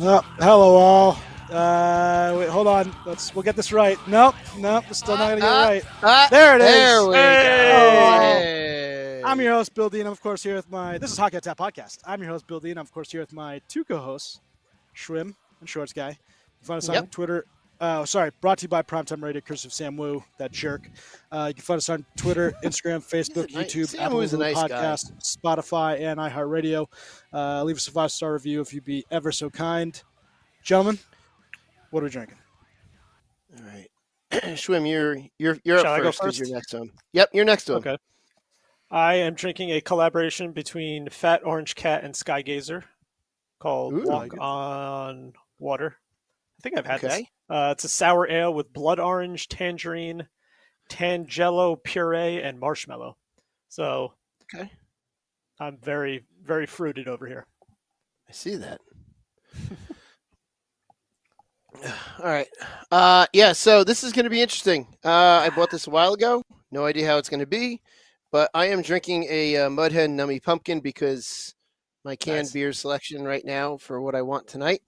Hello all. Wait, hold on. We'll get this right. Nope, we're still not gonna get it right. There it is. There we Hello. go. Hey. I'm your host, Bill Dean. I'm of course here with this is Hockey Tap Podcast. I'm your host, Bill Dean. I'm of course here with my two co-hosts, Schwim and Shorts Guy. You can find us on Twitter. Brought to you by Primetime Radio, cursive Sam Wu, that jerk. You can find us on Twitter, Instagram, Facebook, YouTube, Apple Podcast, Spotify, and iHeartRadio. Leave us a 5-star review if you'd be ever so kind. Gentlemen, what are we drinking? All right. Schwim, you're up first because you're next to him. Yep, you're next to him. Okay. I am drinking a collaboration between Fat Orange Cat and Sky Gazer called Walk on Water. I think I've had this. It's a sour ale with blood orange, tangerine, tangelo puree, and marshmallow. So I'm very, very fruited over here. I see that. All right. So this is going to be interesting. I bought this a while ago. No idea how it's going to be. But I am drinking a Mudhead Nummy Pumpkin because my canned beer selection right now for what I want tonight.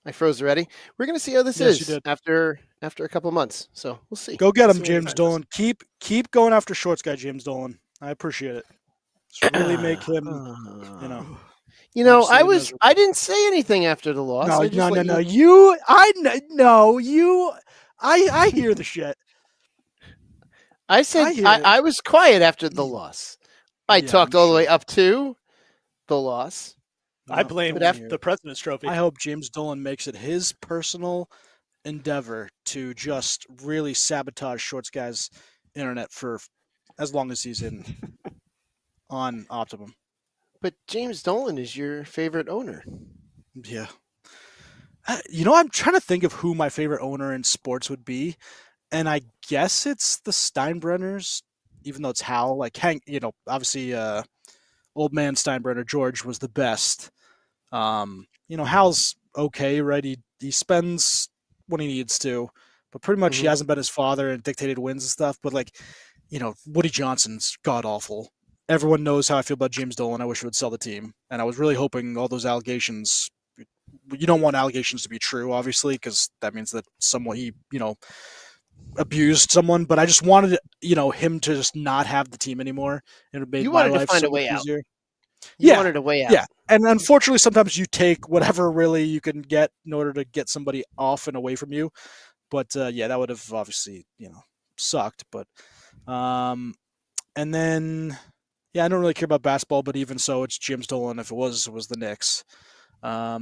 I froze already. We're going to see how this is after a couple months. So we'll see. Go get him, James Dolan. Keep going after Shorts Guy, James Dolan. I appreciate it. Just really make him, I didn't say anything after the loss. No. I hear the shit. I said I was quiet after the loss. I talked all the way up to the loss. I blame the President's Trophy. I hope James Dolan makes it his personal endeavor to just really sabotage Shorts Guy's internet for as long as he's on Optimum. But James Dolan is your favorite owner. Yeah. I'm trying to think of who my favorite owner in sports would be. And I guess it's the Steinbrenners, even though it's Hal. Like, Hank, obviously old man Steinbrenner, George, was the best. Hal's okay, right? He spends when he needs to, but pretty much he hasn't been his father and dictated wins and stuff. But Woody Johnson's god-awful. Everyone knows how I feel about James Dolan. I wish he would sell the team. And I was really hoping all those allegations, you don't want allegations to be true, obviously, because that means that he abused someone. But I just wanted, him to just not have the team anymore. And it made you wanted my to life find so a way much out. easier. You wanted a way out. Yeah. And unfortunately, sometimes you take whatever really you can get in order to get somebody off and away from you. But that would have obviously, sucked. But and then I don't really care about basketball, but even so, it's James Dolan. If it was the Knicks. Yeah.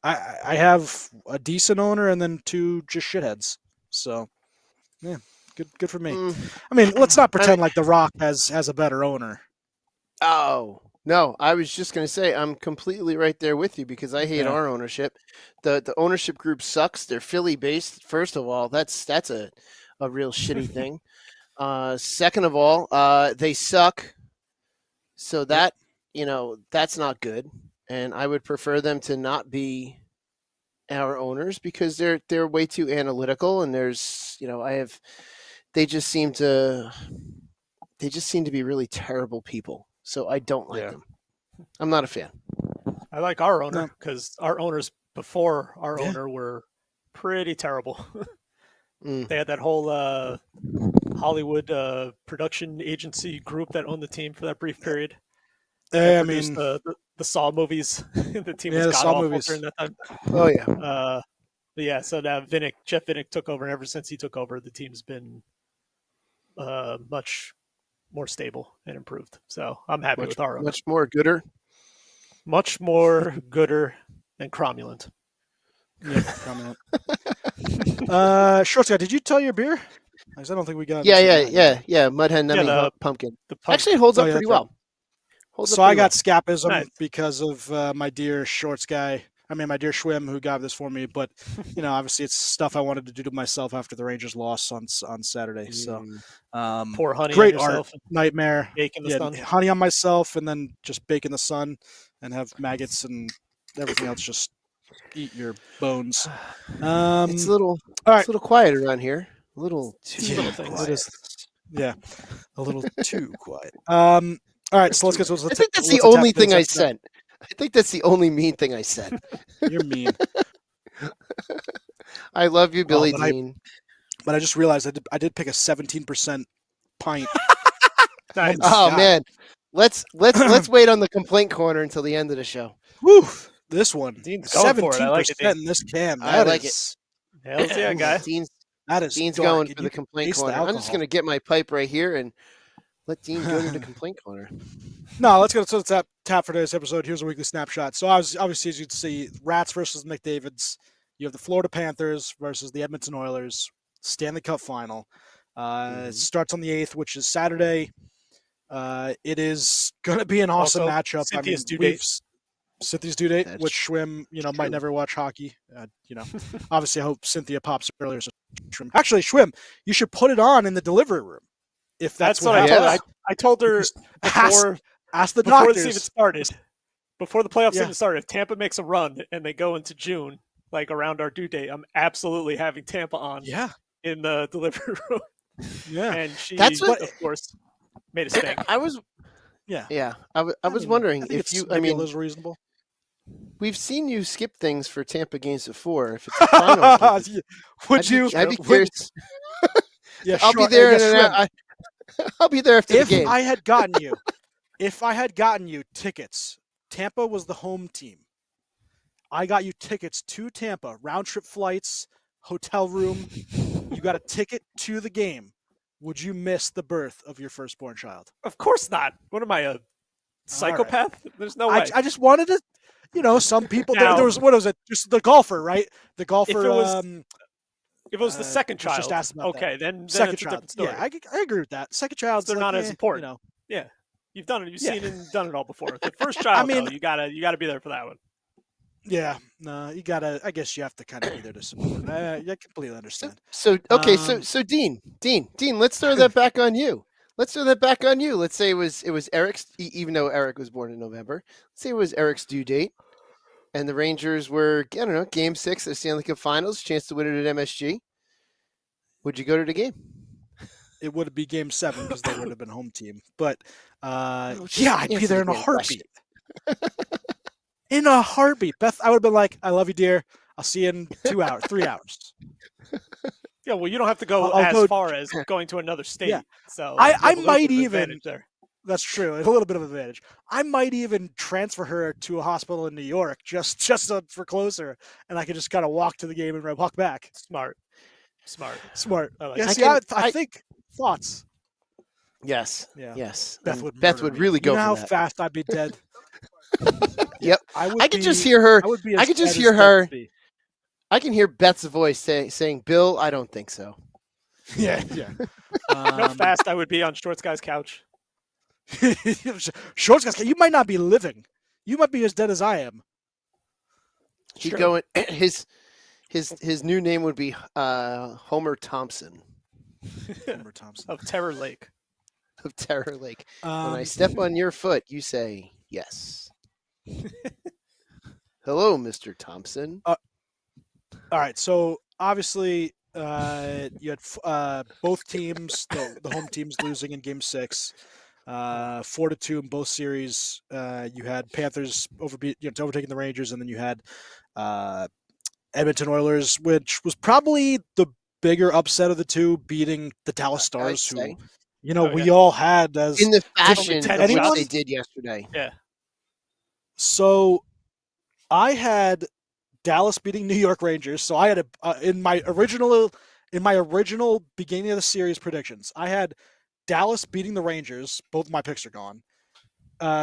I have a decent owner and then two just shitheads. So, yeah, good for me. I mean, let's not pretend like The Rock has a better owner. Oh, no, I was just going to say I'm completely right there with you because I hate our ownership. The ownership group sucks. They're Philly-based, first of all. That's a real shitty thing. Second of all, they suck. So that, that's not good. And I would prefer them to not be our owners because they're way too analytical and there's, they just seem to be really terrible people. So I don't like them. I'm not a fan. I like our owner because our owners before our owner were pretty terrible. They had that whole Hollywood production agency group that owned the team for that brief period. I mean, the Saw movies. The team was god awful during that time. Oh yeah. So now Jeff Vinnick took over, and ever since he took over, the team's been much more stable and improved. So I'm happy with our owner. Much more gooder and cromulent. Yeah, cromulent. Shorts Guy, did you tell your beer? Because I don't think we got. Yeah. Mudhead Nummy Pumpkin. Actually, it holds up pretty well. I got scapism because of my dear Shorts Guy. I mean, my dear Schwim, who got this for me. But obviously, it's stuff I wanted to do to myself after the Rangers lost on Saturday. So, pour honey great on yourself, art, nightmare. Bake in the sun. Honey on myself, and then just bake in the sun, and have maggots and everything else just eat your bones. It's a little quiet around here. A little too quiet. A little too quiet. All right, so let's get. I think that's the only thing I said. I think that's the only mean thing I said. You're mean. I love you, Billy Dean. But I just realized I did pick a 17% pint. Nice. Oh man, let's wait on the complaint corner until the end of the show. Woo! This one, Dean's going for it. I like it, Dean. in this can. I like it. Hells yeah, guy. Dean's Dean's going for the complaint corner. I'm just gonna get my pipe right here and let Dean go to the complaint corner. No, let's go to the tap for today's episode. Here's a weekly snapshot. So obviously, as you can see, Rats versus McDavids. You have the Florida Panthers versus the Edmonton Oilers. Stanley Cup final. It starts on the 8th, which is Saturday. It is going to be an awesome matchup. Cynthia's due date. Cynthia's due date, That's which Schwim, might never watch hockey. Obviously, I hope Cynthia pops earlier. So Schwim. Actually, Schwim, you should put it on in the delivery room. If that's what I told her. I told her before. Ask the before doctors. this even started. Before the playoffs even started, if Tampa makes a run and they go into June, like around our due date, I'm absolutely having Tampa on. In the delivery room. Yeah, and she, of course, made a stink. I was wondering if you. I mean, it was reasonable. We've seen you skip things for Tampa games before. If it's a final, would you? I'd be curious. Yeah, I'll be there. I'll be there after the game. If I had gotten you tickets, Tampa was the home team. I got you tickets to Tampa, round trip flights, hotel room. You got a ticket to the game. Would you miss the birth of your firstborn child? Of course not. What am I, a psychopath? Right. There's no way. I just wanted to, some people. Now, there was, what was it? Just the golfer, right? The golfer. If it was the second child, just asked about that. Then second child. Yeah, I agree with that. Second child, they're not as important. Yeah, you've done it. You've seen and done it all before. The first child, though, you gotta be there for that one. Yeah, no, you gotta. I guess you have to kind of be there to support. I completely understand. So Dean, let's throw that back on you. Let's say it was Eric's, even though Eric was born in November. Let's say it was Eric's due date, and the Rangers were, I don't know, Game 6 of the Stanley Cup Finals, chance to win it at MSG. Would you go to the game? It would be Game 7 because they would have been home team. But I'd be there in a heartbeat. In a heartbeat. Beth, I would have been like, I love you, dear. I'll see you in 3 hours. Yeah, well, you don't have to go far as going to another state. Yeah. So I might even. That's true. A little bit of advantage. I might even transfer her to a hospital in New York just for closer, and I could just kind of walk to the game and walk back. Smart. I think thoughts. Yes. Yeah. Yes. Beth would really go. You know for how that. fast I'd be dead. Yep. I could just hear her. I could just hear her. I can hear Beth's voice saying, "Bill, I don't think so." Yeah. You know how fast I would be on Shorts Guy's couch. Shorts Guy's couch. You might not be living. You might be as dead as I am. He'd go. His new name would be Homer Thompson. Homer Thompson of Terror Lake. Of Terror Lake. When I step on your foot, you say yes. Hello, Mr. Thompson. All right. So obviously, you had both teams, the home teams, losing in Game 6, 4-2 in both series. You had Panthers overtaking the Rangers, and then you had Edmonton Oilers, which was probably the bigger upset of the two, beating the Dallas Stars, who we all had as in the fashion of what they did yesterday. Yeah. So I had Dallas beating New York Rangers. So I had in my original beginning of the series predictions, I had Dallas beating the Rangers. Both of my picks are gone.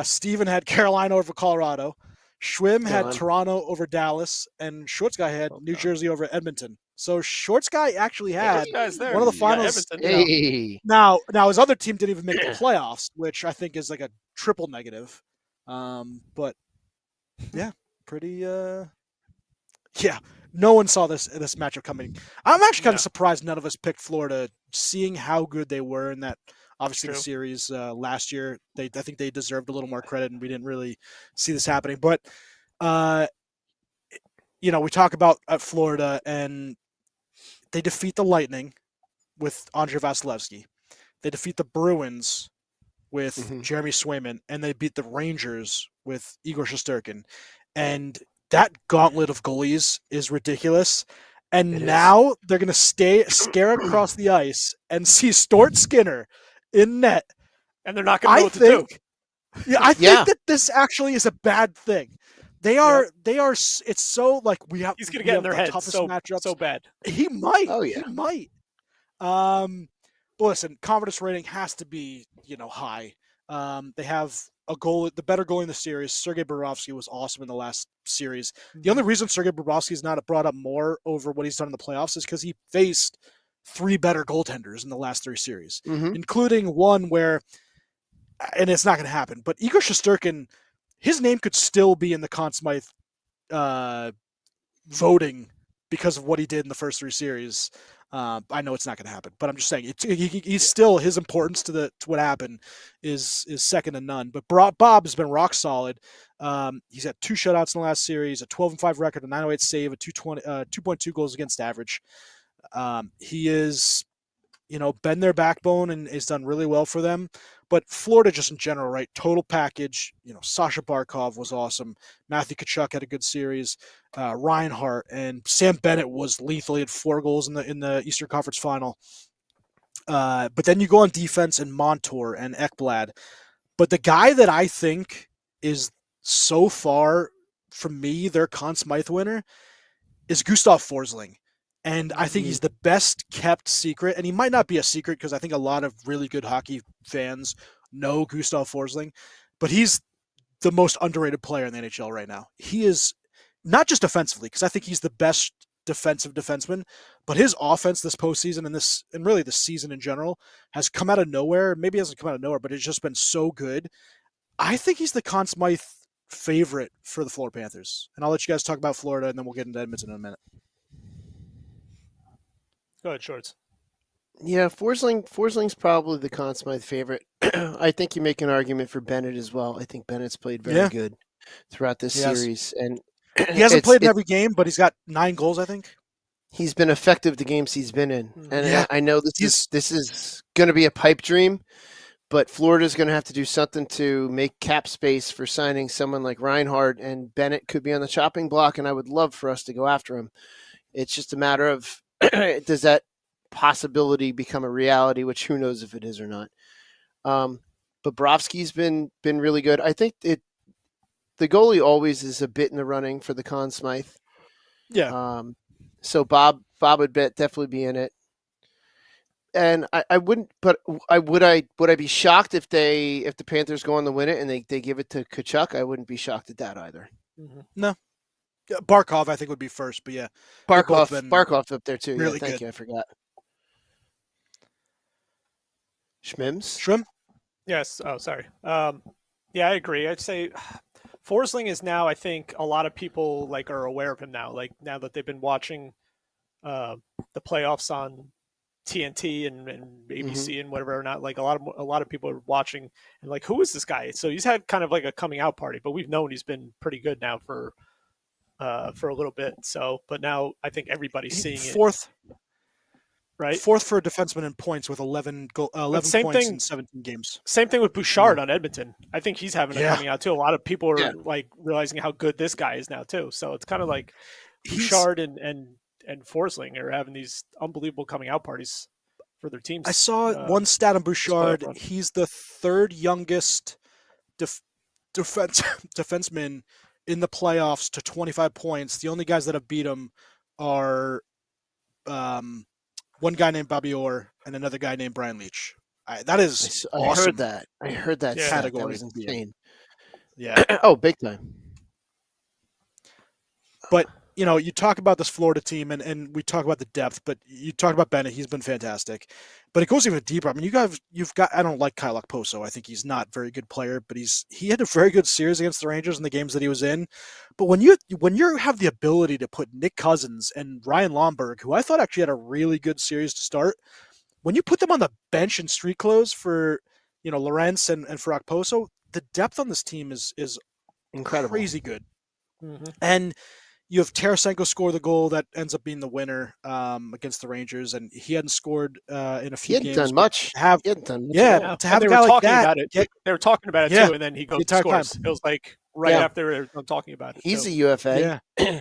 Steven had Carolina over Colorado. Schwim had Toronto over Dallas, and Shorts Guy had New Jersey over Edmonton. So Shorts Guy actually had one of the finals. Now his other team didn't even make the playoffs, which I think is like a triple negative. But yeah, pretty. Yeah, no one saw this matchup coming. I'm actually kind of surprised none of us picked Florida, seeing how good they were in that. Obviously, the series last year, I think they deserved a little more credit, and we didn't really see this happening. But, we talk about Florida, and they defeat the Lightning with Andrei Vasilevsky. They defeat the Bruins with Jeremy Swayman, and they beat the Rangers with Igor Shesterkin. And that gauntlet of goalies is ridiculous. And now they're going to scare across the ice and see Stuart Skinner in net. And they're not going to know what to do. Yeah, I think that this actually is a bad thing. They are. It's so like we have. He's going to get in their head so bad. He might. Oh yeah. He might. But listen, confidence rating has to be high. They have a goal. The better goalie in the series, Sergei Bobrovsky, was awesome in the last series. The only reason Sergei Bobrovsky is not brought up more over what he's done in the playoffs is because he faced 3 better goaltenders in the last 3 series, including one where, and it's not going to happen, but Igor Shesterkin, his name could still be in the Conn Smythe voting because of what he did in the first 3 series. I know it's not going to happen, but I'm just saying he's still, his importance to what happened is second to none. But Bob has been rock solid. He's got 2 shutouts in the last series, a 12-5 record, a 908 save, a 2.2 goals against average. He is, been their backbone and has done really well for them. But Florida, just in general, right? Total package. Sasha Barkov was awesome. Matthew Tkachuk had a good series. Reinhart and Sam Bennett was lethal. He had 4 goals in the Eastern Conference Final. But then you go on defense and Montour and Ekblad. But the guy that I think is so far, from me, their Conn Smythe winner is Gustav Forsling. And I think he's the best kept secret. And he might not be a secret because I think a lot of really good hockey fans know Gustav Forsling. But he's the most underrated player in the NHL right now. He is not just defensively, because I think he's the best defensive defenseman, but his offense this postseason and really this season in general has come out of nowhere. Maybe it hasn't come out of nowhere, but it's just been so good. I think he's the Conn Smythe favorite for the Florida Panthers. And I'll let you guys talk about Florida, and then we'll get into Edmonton in a minute. Go ahead, Shorts. Yeah, Forsling's probably the Conn Smythe favorite. I think you make an argument for Bennett as well. I think Bennett's played very good throughout this series, and he hasn't played in every game, but he's got 9 goals, I think. He's been effective the games he's been in, and I know this is going to be a pipe dream, but Florida's going to have to do something to make cap space for signing someone like Reinhart, and Bennett could be on the chopping block, and I would love for us to go after him. It's just a matter of does that possibility become a reality, which who knows if it is or not. But Bobrovsky's been really good. I think the goalie always is a bit in the running for the Conn Smythe. Yeah. So Bob would definitely be in it. And I wouldn't, but would I be shocked if the Panthers go on to win it and they give it to Tkachuk? I wouldn't be shocked at that either. No. Barkov, I think, would be first, but yeah. Barkov up there too. Really thank good. you. I forgot. Schmims? Shrim? Yes. Oh, sorry. Yeah, I agree. I'd say Forsling is now, I think, a lot of people are aware of him now. Now that they've been watching the playoffs on TNT and ABC and whatever or not, a lot of people are watching and who is this guy? So he's had kind of a coming out party, but we've known he's been pretty good now for a little bit. So, but now I think everybody's seeing fourth, it. Right? Fourth for a defenseman in points with 11 points in 17 games. Same thing with Bouchard on Edmonton. I think he's having a coming out too. A lot of people are realizing how good this guy is now too. So it's kind of like Bouchard and Forsling are having these unbelievable coming out parties for their teams. I saw one stat on Bouchard. He's the 3rd youngest defenseman in the playoffs to 25 points. The only guys that have beat him are one guy named Bobby Orr and another guy named Brian Leach. That is awesome. I heard that category. That was insane. Yeah. Oh, big time. But you talk about this Florida team, and we talk about the depth, but you talk about Bennett. He's been fantastic. But it goes even deeper. I mean, you've got. I don't like Kyle Okposo. I think he's not a very good player, but he had a very good series against the Rangers in the games that he was in. But when you have the ability to put Nick Cousins and Ryan Lomberg, who I thought actually had a really good series to start, when you put them on the bench in street clothes for Lorentz and for Okposo, the depth on this team is incredible, crazy good. Mm-hmm. And you have Tarasenko score the goal that ends up being the winner against the Rangers, and he hadn't scored in a few games. He hadn't done much. Yeah, to have they a were guy like talking that, about it. They were talking about it too, and then he goes and scores. It was like after I'm talking about it. He's a UFA. Yeah,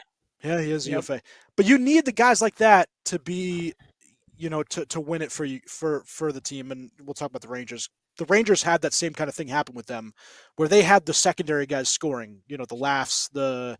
he is a UFA. But you need the guys like that to be, to win it for you for the team. And we'll talk about the Rangers. The Rangers had that same kind of thing happen with them, where they had the secondary guys scoring. The Laughs, the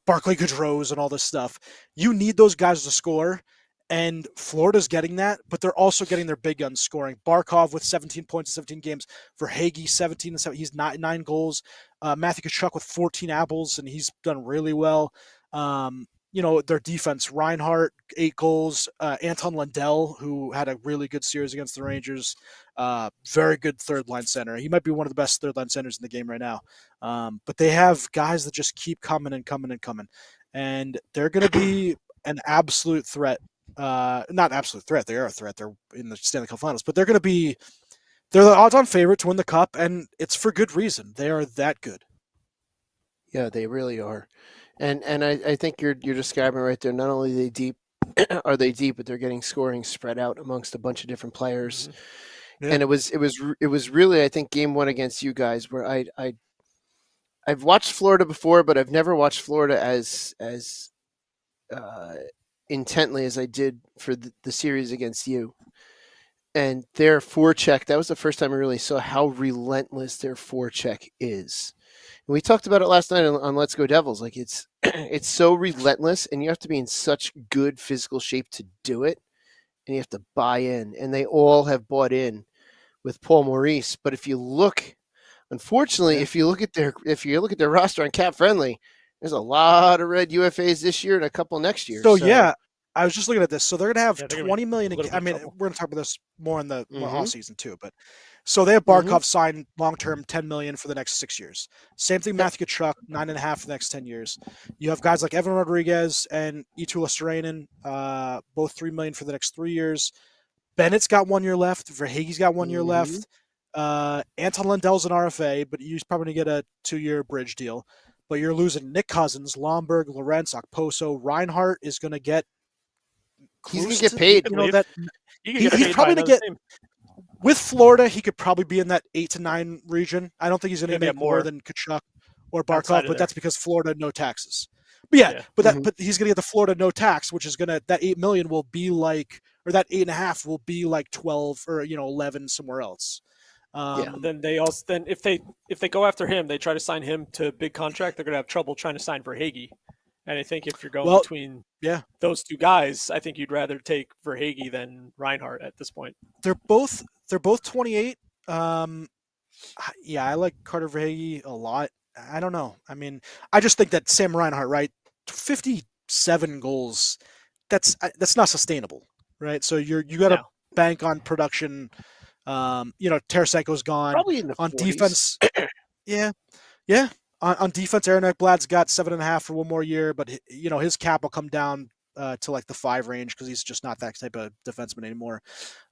Barclay Goodrows, and all this stuff. You need those guys to score. And Florida's getting that, but they're also getting their big guns scoring. Barkov with 17 points in 17 games. Verhaeghe, 17 and 7. He's 9 goals. Matthew Tkachuk with 14 apples, and he's done really well. Their defense, Reinhart, 8 goals. Anton Lundell, who had a really good series against the Rangers. Very good third-line center. He might be one of the best third-line centers in the game right now. But they have guys that just keep coming and coming and coming. And they're going to be an absolute threat. Not absolute threat. They are a threat. They're in the Stanley Cup Finals, but they're the odds-on favorite to win the cup, and it's for good reason. They are that good. Yeah, they really are, and I think you're describing right there. Not only are they deep, but they're getting scoring spread out amongst a bunch of different players. Mm-hmm. Yeah. And it was really, I think, game 1 against you guys where I've watched Florida before, but I've never watched Florida as intently as I did for the series against you. And their forecheck, that was the first time I really saw how relentless their forecheck is. And we talked about it last night on Let's Go Devils. Like it's so relentless, and you have to be in such good physical shape to do it, and you have to buy in. And they all have bought in with Paul Maurice. But if you look, unfortunately, if you look at their roster on Cap Friendly, there's a lot of red UFAs this year and a couple next year. So yeah, I was just looking at this. So they're going to have 20 million. I mean, we're going to talk about this more in the off season too. But so they have Barkov signed long-term $10 million for the next 6 years. Same thing, Matthew Tkachuk, $9.5 for the next 10 years. You have guys like Evan Rodriguez and Eetu Luostarinen, both $3 million for the next 3 years. Bennett's got 1 year left. Verhaeghe's got 1 year left. Anton Lundell's an RFA, but he's probably going to get a 2-year bridge deal. But you're losing Nick Cousins, Lomberg, Lorentz, Okposo. Reinhart is going to get. He's going to get paid. He's probably going to get. With Florida, he could probably be in that 8 to 9 region. I don't think he's going to make more than Tkachuk or Barkov, but that's because Florida no taxes. But but he's going to get the Florida no tax, which is going to that $8 million will be like, or that 8.5 will be like 12 or 11 somewhere else. Then if they go after him, they try to sign him to a big contract. They're going to have trouble trying to sign Verhaeghe. And I think if you're going between those two guys, I think you'd rather take Verhaeghe than Reinhart at this point. They're both 28. I like Carter Verhaeghe a lot. I don't know. I mean, I just think that Sam Reinhart, right? 57 goals. That's not sustainable, right? So you got to bank on production. Tarasenko's gone. Probably in the on 40s. Defense. Yeah. On defense, Aaron Ekblad's got 7.5 for 1 more year, but his cap will come down to like the 5 range because he's just not that type of defenseman anymore.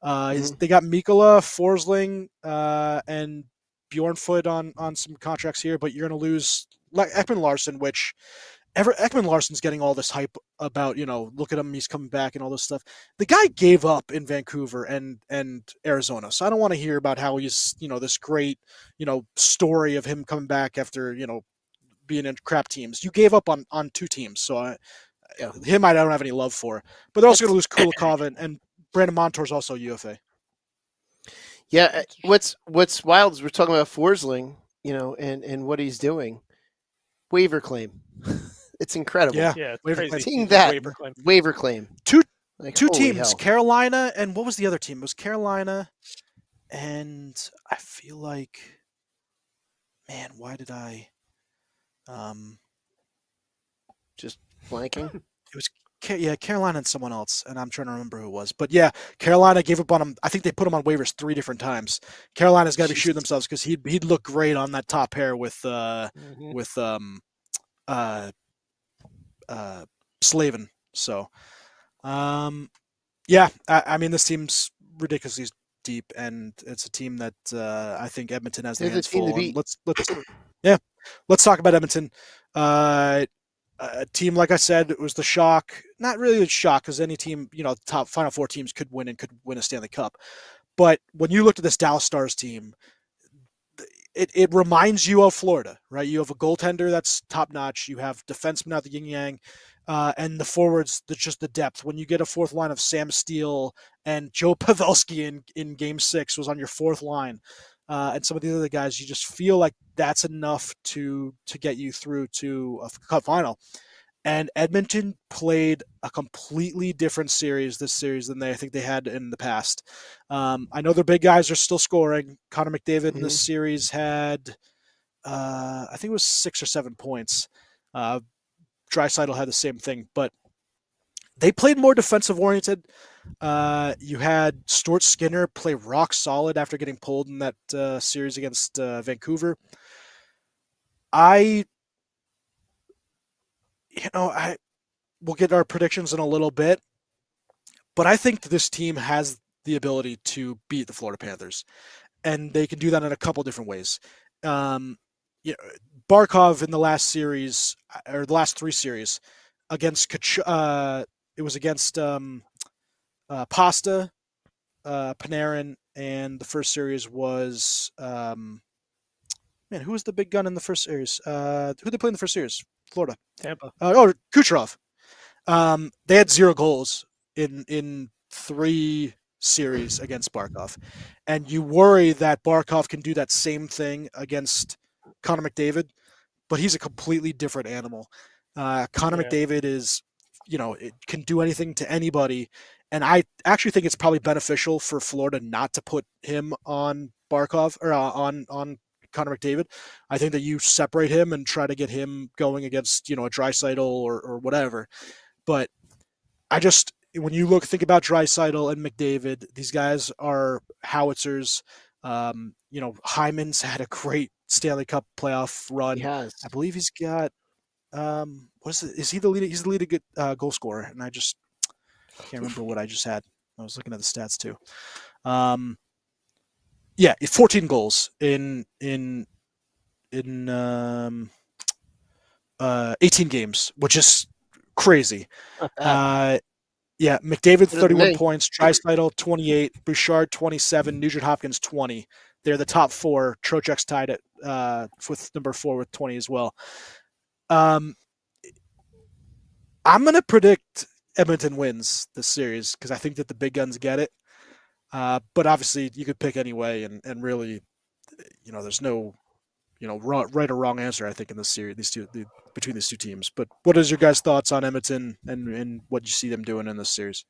They got Mikkola, Forsling, and Bjornfot on some contracts here, but you're going to lose Ekman Larsson, which Ekman Larsson's getting all this hype about, look at him, he's coming back and all this stuff. The guy gave up in Vancouver and Arizona, so I don't want to hear about how he's, this great, story of him coming back after, being in crap teams. You gave up on 2 teams, so him I don't have any love for. But they're also going to lose Kulikov and Brandon Montour's also UFA. Yeah, what's wild is we're talking about Forsling, and what he's doing. Waiver claim. It's incredible. Yeah, it's seeing that waiver claim. Two teams, hell. Carolina, and what was the other team? It was Carolina, and I feel like, man, why did I? Just blanking. It was Carolina and someone else, and I'm trying to remember who it was. But yeah, Carolina gave up on him. I think they put him on waivers 3 different times. Carolina's got to be shooting themselves because he'd look great on that top pair with Slavin. So, I mean, this team's ridiculously deep, and it's a team that I think Edmonton has the hands full. Let's talk about Edmonton. a team, like I said, it was the shock. Not really a shock because any team, top Final Four teams could win a Stanley Cup. But when you looked at this Dallas Stars team, it reminds you of Florida, right? You have a goaltender that's top notch. You have defensemen out the yin yang, and the forwards. Just the depth. When you get a fourth line of Sam Steele and Joe Pavelski in Game 6 was on your fourth line, and some of the other guys, you just feel like that's enough to get you through to a cup final. And Edmonton played a completely different series this series than I think they had in the past. I know their big guys are still scoring. Connor McDavid in this series had, I think it was 6 or 7 points. Draisaitl had the same thing, but they played more defensive oriented. You had Stuart Skinner play rock solid after getting pulled in that series against Vancouver. We'll get our predictions in a little bit, but I think this team has the ability to beat the Florida Panthers, and they can do that in a couple different ways. Barkov in the last series, or the last 3 series, against it was against Pasta, Panarin, and the first series was who was the big gun in the first series? Who did they play in the first series? Florida. Tampa. Kucherov. They had 0 goals in 3 series against Barkov. And you worry that Barkov can do that same thing against Connor McDavid, but he's a completely different animal. Connor McDavid is, it can do anything to anybody. And I actually think it's probably beneficial for Florida not to put him on Barkov or on Connor McDavid. I think that you separate him and try to get him going against, a Draisaitl or whatever. But when you think about Draisaitl and McDavid, these guys are howitzers. Hyman's had a great Stanley Cup playoff run. He has. I believe he's got, is he the leading? He's the leading goal scorer, and I just can't remember what I just had. I was looking at the stats too. 14 goals in 18 games, which is crazy. McDavid 31 points, Draisaitl 28, Bouchard 27, Nugent Hopkins 20. They're the top 4. Trocheck's tied it with number 4 with 20 as well. I'm going to predict Edmonton wins this series because I think that the big guns get it. But obviously, you could pick anyway, and really, there's no, right or wrong answer. I think in this series, between these two teams. But what is your guys' thoughts on Edmonton and what you see them doing in this series?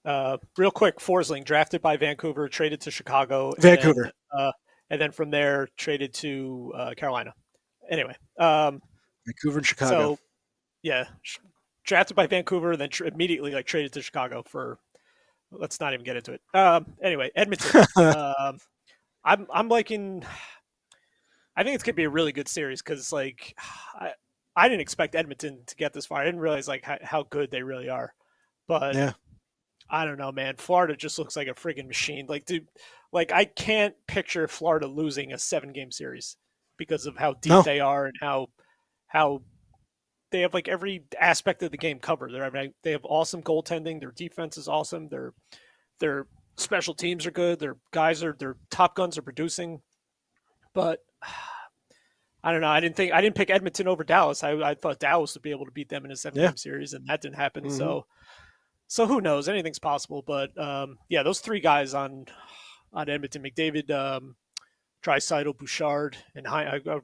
Real quick, Forsling drafted by Vancouver, traded to Chicago. Vancouver, and then from there traded to Carolina. Anyway, Vancouver and Chicago. So, drafted by Vancouver, then immediately traded to Chicago for. Let's not even get into it. Anyway, Edmonton. I'm liking. I think it's gonna be a really good series because I didn't expect Edmonton to get this far. I didn't realize how good they really are. But I don't know, man. Florida just looks like a friggin' machine. I can't picture Florida losing a 7-game series because of how deep they are and how they have every aspect of the game covered. They have awesome goaltending. Their defense is awesome. Their special teams are good. Their top guns are producing. But I don't know. I didn't pick Edmonton over Dallas. I thought Dallas would be able to beat them in a 7-game series, and that didn't happen. Mm-hmm. So who knows? Anything's possible. But those 3 guys on Edmonton: McDavid, Draisaitl, Bouchard, and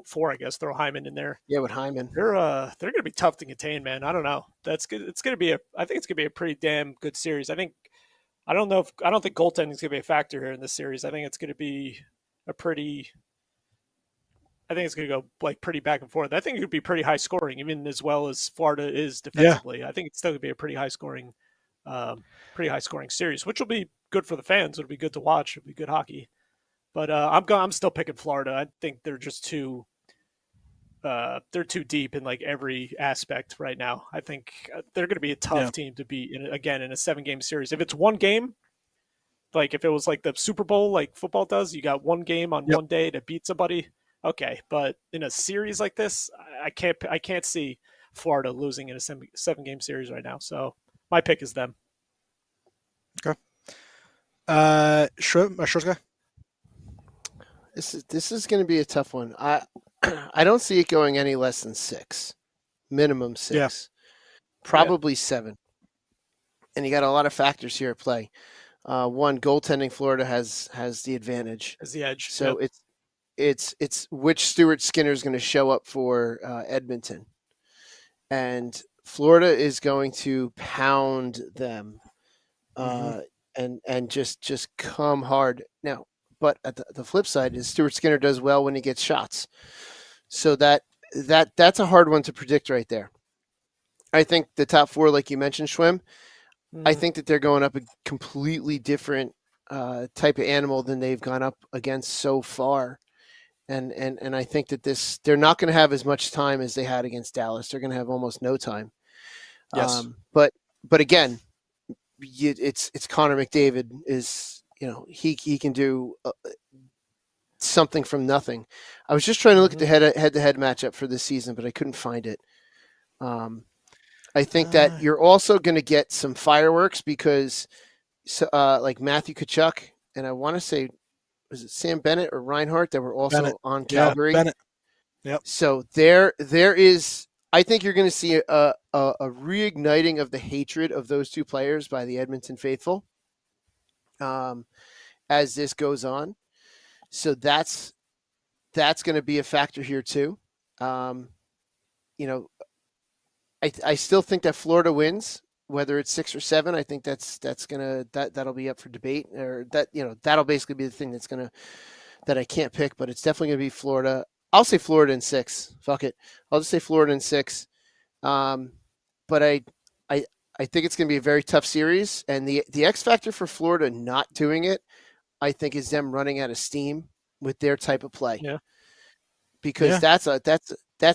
4, I guess. Throw Hyman in there. Yeah, with Hyman, they're going to be tough to contain, man. I don't know. That's good. I think it's going to be a pretty damn good series. I don't think goaltending is going to be a factor here in this series. I think it's going to be I think it's going to go pretty back and forth. I think it could be pretty high scoring, even as well as Florida is defensively. Yeah. I think it's still going to be a pretty high scoring series, which will be good for the fans. It'll be good to watch. It'll be good hockey. But I'm still picking Florida. I think they're just too deep in every aspect right now. I think they're going to be a tough team to beat in a 7-game series. If it's one game, if it was the Super Bowl, like football does, you got one game on one day to beat somebody. Okay, but in a series like this, I can't see Florida losing in a 7-game series right now. So my pick is them. Okay. Short guy. This is going to be a tough one. I don't see it going any less than 6, minimum 6, Yeah. probably 7. And you got a lot of factors here at play. One, goaltending Florida has the advantage, As the edge. so it's which Stuart Skinner is going to show up for Edmonton, and Florida is going to pound them, and just come hard now. But at the flip side is Stuart Skinner does well when he gets shots, so that's a hard one to predict right there. I think the top 4, like you mentioned, Schwim, I think that they're going up a completely different type of animal than they've gone up against so far. And I think that they're not going to have as much time as they had against Dallas. They're going to have almost no time. Yes. But again, it's Connor McDavid is, he can do something from nothing. I was just trying to look at the head-to-head matchup for this season, but I couldn't find it. I think that you're also going to get some fireworks because, like Matthew Tkachuk, and I want to say, was it Sam Bennett or Reinhart that were also on Calgary? Yeah, Bennett. Yep. So there is. I think you're going to see a reigniting of the hatred of those two players by the Edmonton faithful, as this goes on. So that's going to be a factor here too. I still think that Florida wins, whether it's 6 or 7. I think that'll be up for debate, or that'll basically be the thing that I can't pick, but it's definitely gonna be Florida. I'll say Florida in 6. Fuck it, I'll just say Florida in 6. But I think it's gonna be a very tough series, and the X factor for Florida not doing it, I think, is them running out of steam with their type of play. Yeah. Because that's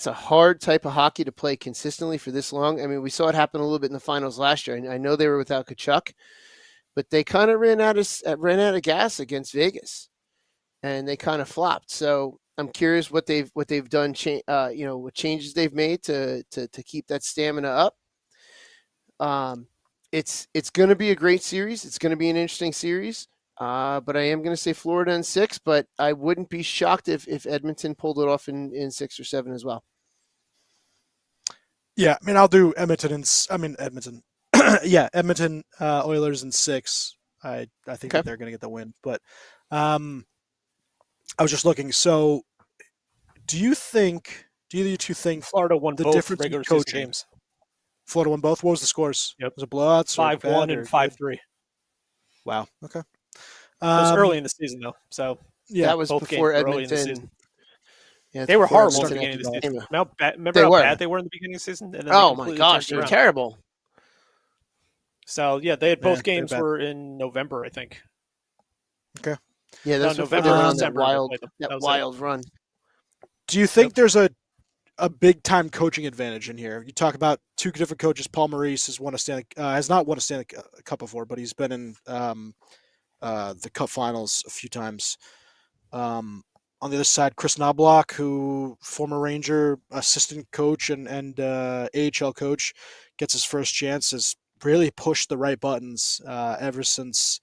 a hard type of hockey to play consistently for this long. I mean, we saw it happen a little bit in the finals last year. I know they were without Tkachuk, but they kind of ran out of gas against Vegas, and they kind of flopped. So I'm curious what they've done. What changes they've made to keep that stamina up. It's going to be a great series. It's going to be an interesting series. But I am going to say Florida in 6, but I wouldn't be shocked if Edmonton pulled it off in 6 or 7 as well. Yeah, I mean, I'll do Edmonton. Edmonton Oilers in 6. I think that they're going to get the win. But I was just looking. So, do you two think Florida won the both difference regular in season coaching? games? Florida won both. What was the scores? Yep. Was it blowouts? 5-1 and 5-3. Wow. Okay. It was early in the season, though. So that was both before games were early in the Edmonton. season. Yeah, they were horrible at Edmonton the beginning of the after season. that. Remember how bad they were in the beginning of the season? And then oh my gosh, they were terrible. So they had both games were in November, I think. Okay. Yeah, that's November, December. That wild run. Do you think there's a big time coaching advantage in here? You talk about 2 different coaches. Paul Maurice has not won a Stanley Cup before, but he's been in the Cup Finals a few times. On the other side, Chris Knobloch, who former Ranger assistant coach and AHL coach, gets his first chance, has really pushed the right buttons ever since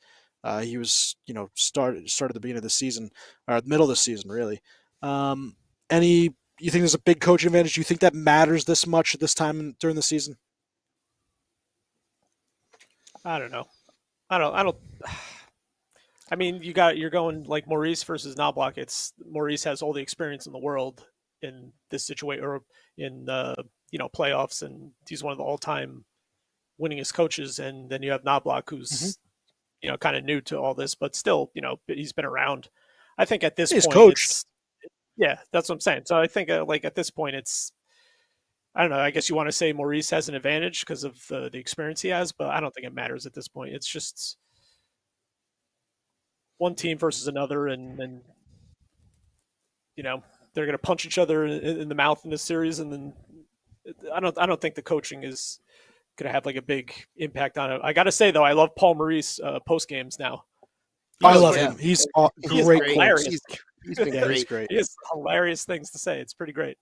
he was started at the beginning of the season, or the middle of the season, really. You think there's a big coaching advantage? Do you think that matters this much at this time during the season? I don't know. I don't. I mean, you're going like Maurice versus Knobloch. It's Maurice has all the experience in the world in this situation, or in playoffs, and he's one of the all-time winningest coaches. And then you have Knobloch, who's kind of new to all this, but still, he's been around. I think at this point, coached. Yeah, that's what I'm saying. So I think at this point, I don't know. I guess you want to say Maurice has an advantage because of the experience he has, but I don't think it matters at this point. It's just one team versus another, and they're going to punch each other in the mouth in this series, and then I don't think the coaching is going to have like a big impact on it. I got to say though, I love Paul Maurice post games now. I love him. He's great. He's been great. He's great. He has hilarious things to say. It's pretty great.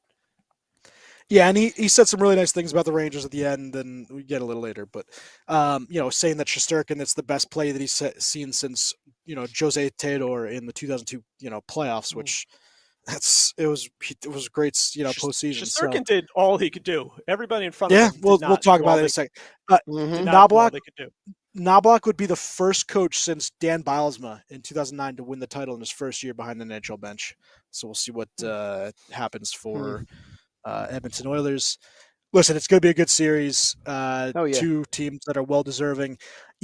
Yeah, and he said some really nice things about the Rangers at the end, and we get a little later. But saying that Shesterkin, it's the best play that he's seen since Jose Theodore in the 2002 playoffs, which it was a great postseason. Shesterkin did all he could do. Everybody in front of him. We'll talk about it in a second. Knoblauch would be the first coach since Dan Bylsma in 2009 to win the title in his first year behind the NHL bench. So we'll see what happens for Edmonton Oilers. Listen, it's going to be a good series. Two teams that are well deserving.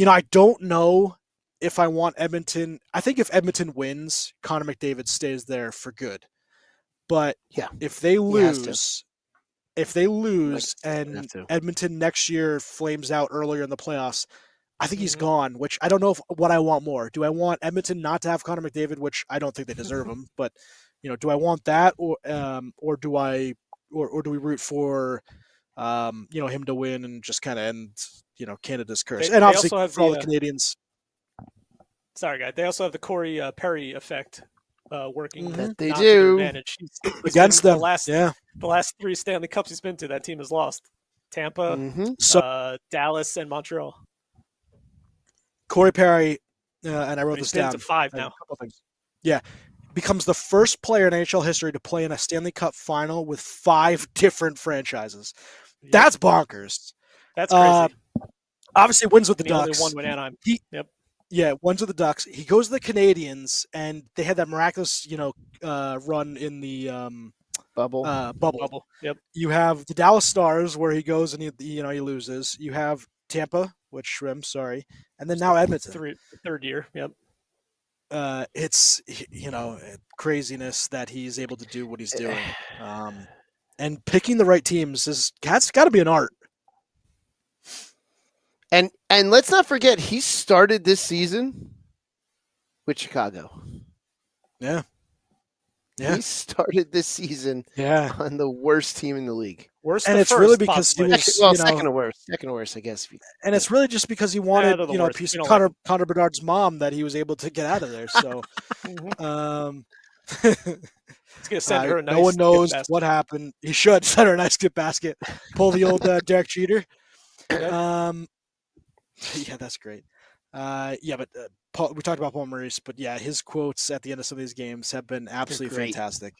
I don't know if I want Edmonton. I think if Edmonton wins, Connor McDavid stays there for good. But if they lose, and Edmonton next year flames out earlier in the playoffs, I think he's gone, which I don't know what I want more. Do I want Edmonton not to have Connor McDavid, which I don't think they deserve him, but do I want that, or do we root for him to win and just kind of end Canada's curse? And obviously for all the Canadians. Sorry, guy. They also have the Corey Perry effect working. That they do. He's against them. The last 3 Stanley Cups he's been to, that team has lost. Tampa, Dallas, and Montreal. Corey Perry, and I wrote this down. To 5 now. Yeah, becomes the first player in NHL history to play in a Stanley Cup final with 5 different franchises. Yep. That's bonkers. That's crazy. Obviously, wins with the Ducks. Only one with Anaheim. Yeah, wins with the Ducks. He goes to the Canadians, and they had that miraculous, run in the bubble. Bubble. Yep. You have the Dallas Stars, where he goes and he loses. You have Tampa, which I'm sorry, and then now Edmonton. Third year. Yep. It's craziness that he's able to do what he's doing, and picking the right teams that's got to be an art. And let's not forget, he started this season with Chicago. Yeah. He started this season on the worst team in the league. It's really because he was second worst, I guess. And it's really just because he wanted a piece of Connor Bedard's mom that he was able to get out of there. So, he's gonna send her a nice no one knows what happened. He should send her a nice gift basket. Pull the old Derek Jeter. Yeah, that's great. But Paul, we talked about Paul Maurice, but his quotes at the end of some of these games have been absolutely fantastic.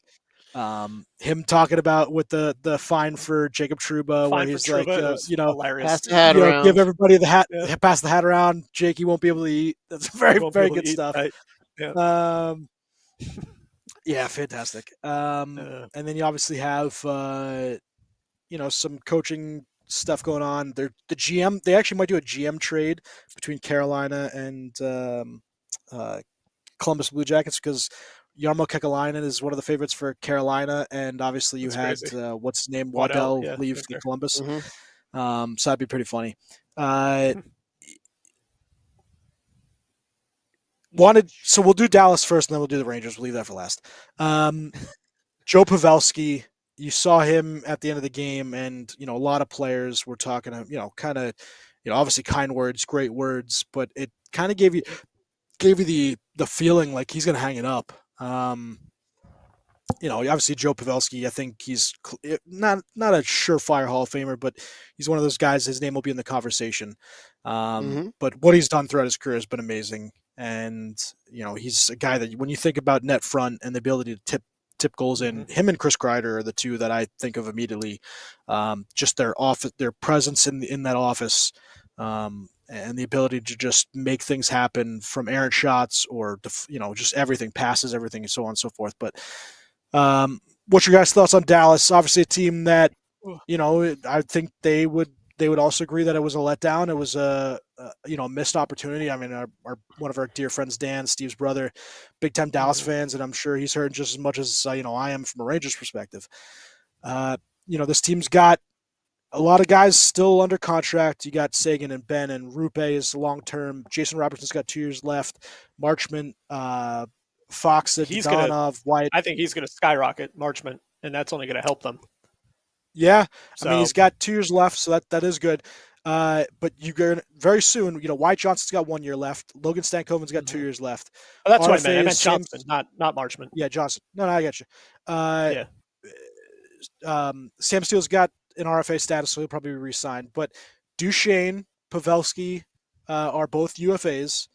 Him talking about with the fine for Jacob Trouba, where he's like, pass the hat around. Give everybody the hat, pass the hat around. Jake, you won't be able to eat. That's very, very good stuff. Right? Yeah. Fantastic. And then you obviously have, some coaching stuff going on. The GM, they actually might do a GM trade between Carolina and Columbus Blue Jackets, because Jarmo Kekalainen is one of the favorites for Carolina, and obviously you had what's his name, Waddell leave for Columbus. So that'd be pretty funny. So we'll do Dallas first, and then we'll do the Rangers. We'll leave that for last. Joe Pavelski. You saw him at the end of the game, and a lot of players were talking, obviously kind words, great words, but it kind of gave you the feeling like he's going to hang it up. Obviously Joe Pavelski, I think he's not a surefire Hall of Famer, but he's one of those guys. His name will be in the conversation. But what he's done throughout his career has been amazing, and he's a guy that when you think about net front and the ability to tip goals in, him and Chris Kreider are the two that I think of immediately. Just their presence in that office, and the ability to just make things happen from errant shots or just everything, passes, everything, and so on and so forth. But what's your guys' thoughts on Dallas? Obviously, a team that I think they would also agree that it was a letdown. It was a missed opportunity. I mean, one of our dear friends, Dan, Steve's brother, big time Dallas fans, and I'm sure he's heard just as much as I am from a Rangers perspective. This team's got a lot of guys still under contract. You got Sagan and Ben, and Rupe is long term. Jason Robertson's got 2 years left. Marchment, Fox, Dadonov, White. I think he's going to skyrocket Marchment, and that's only going to help them. Yeah, I mean, he's got 2 years left, so that is good. But you're going very soon. Wyatt Johnston's got 1 year left. Logan Stankoven's got 2 years left. Oh, that's what I meant. I meant Johnston, not Marchment. Yeah, Johnston. No, I get you. Sam Steele's got an RFA status, so he'll probably be re-signed. But Duchesne, Pavelski are both UFAs,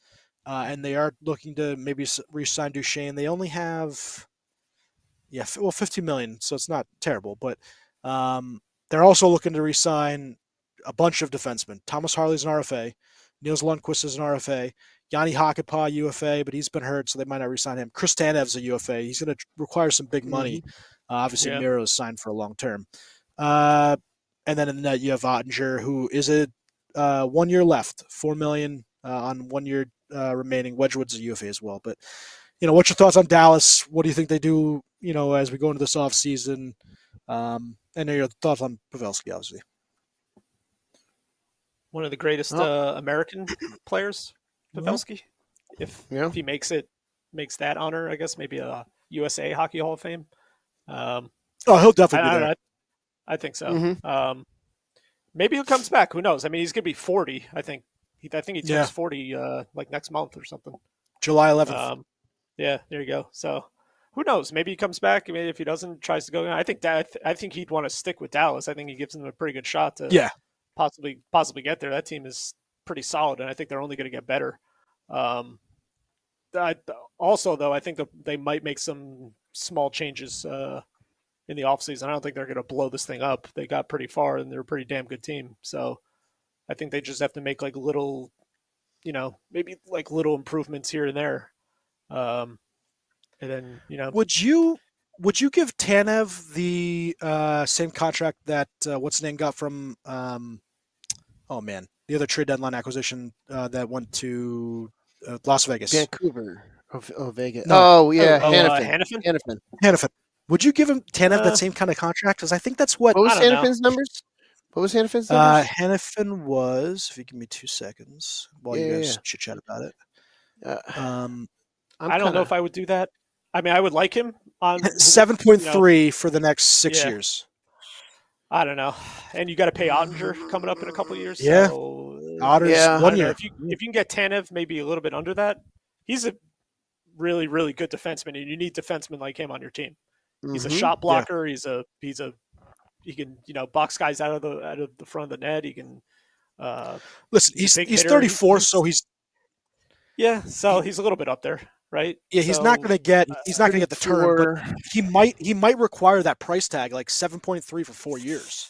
and they are looking to maybe re-sign Duchesne. They only have, 15 million, so it's not terrible. But they're also looking to re-sign a bunch of defensemen. Thomas Harley's an RFA. Niels Lundqvist is an RFA. Yanni Hakanpää, UFA, but he's been hurt, so they might not re-sign him. Chris Tanev's a UFA. He's going to require some big money. Obviously, Miro's signed for a long term. And then in the net, you have Ottinger, who is a 1 year left, $4 million on 1 year remaining. Wedgwood's a UFA as well. But, what's your thoughts on Dallas? What do you think they do, as we go into this offseason? And your thoughts on Pavelski, obviously. One of the greatest American players, Pavelski. If he makes that honor, I guess, maybe a USA Hockey Hall of Fame. He'll definitely be there. I think so. Maybe he comes back. Who knows? I mean, he's going to be 40. I think he turns 40 like next month or something. July 11th. There you go. So who knows? Maybe he comes back. Maybe if he doesn't, tries to go. I think he'd want to stick with Dallas. I think he gives them a pretty good shot to possibly get there. That team is pretty solid, and I think they're only going to get better. Also, though, I think they might make some small changes in the offseason. I don't think they're going to blow this thing up. They got pretty far, and they're a pretty damn good team. So I think they just have to make like little, maybe like little improvements here and there. And then, Would you give Tanev the same contract that what's his name got from the other trade deadline acquisition that went to Las Vegas? Vancouver. Vegas. No. Hannafin. Would you give him Tanev that same kind of contract? Because I think that's what. What was Hannafin's numbers? Hannafin was. If you give me 2 seconds while you guys chit chat about it. I don't know if I would do that. I mean, I would like him on 7.3 for the next 6 years. I don't know, and you got to pay Ottinger coming up in a couple of years. Yeah, so, Otter's 1 year. If you can get Tanev maybe a little bit under that, he's a really, really good defenseman, and you need defensemen like him on your team. He's a shot blocker. Yeah. He can box guys out of the front of the net. He can. Listen, he's 34, so he's. Yeah, so he's a little bit up there, right? Yeah, he's not going to get the term, but he might require that price tag, like 7.3 for 4 years.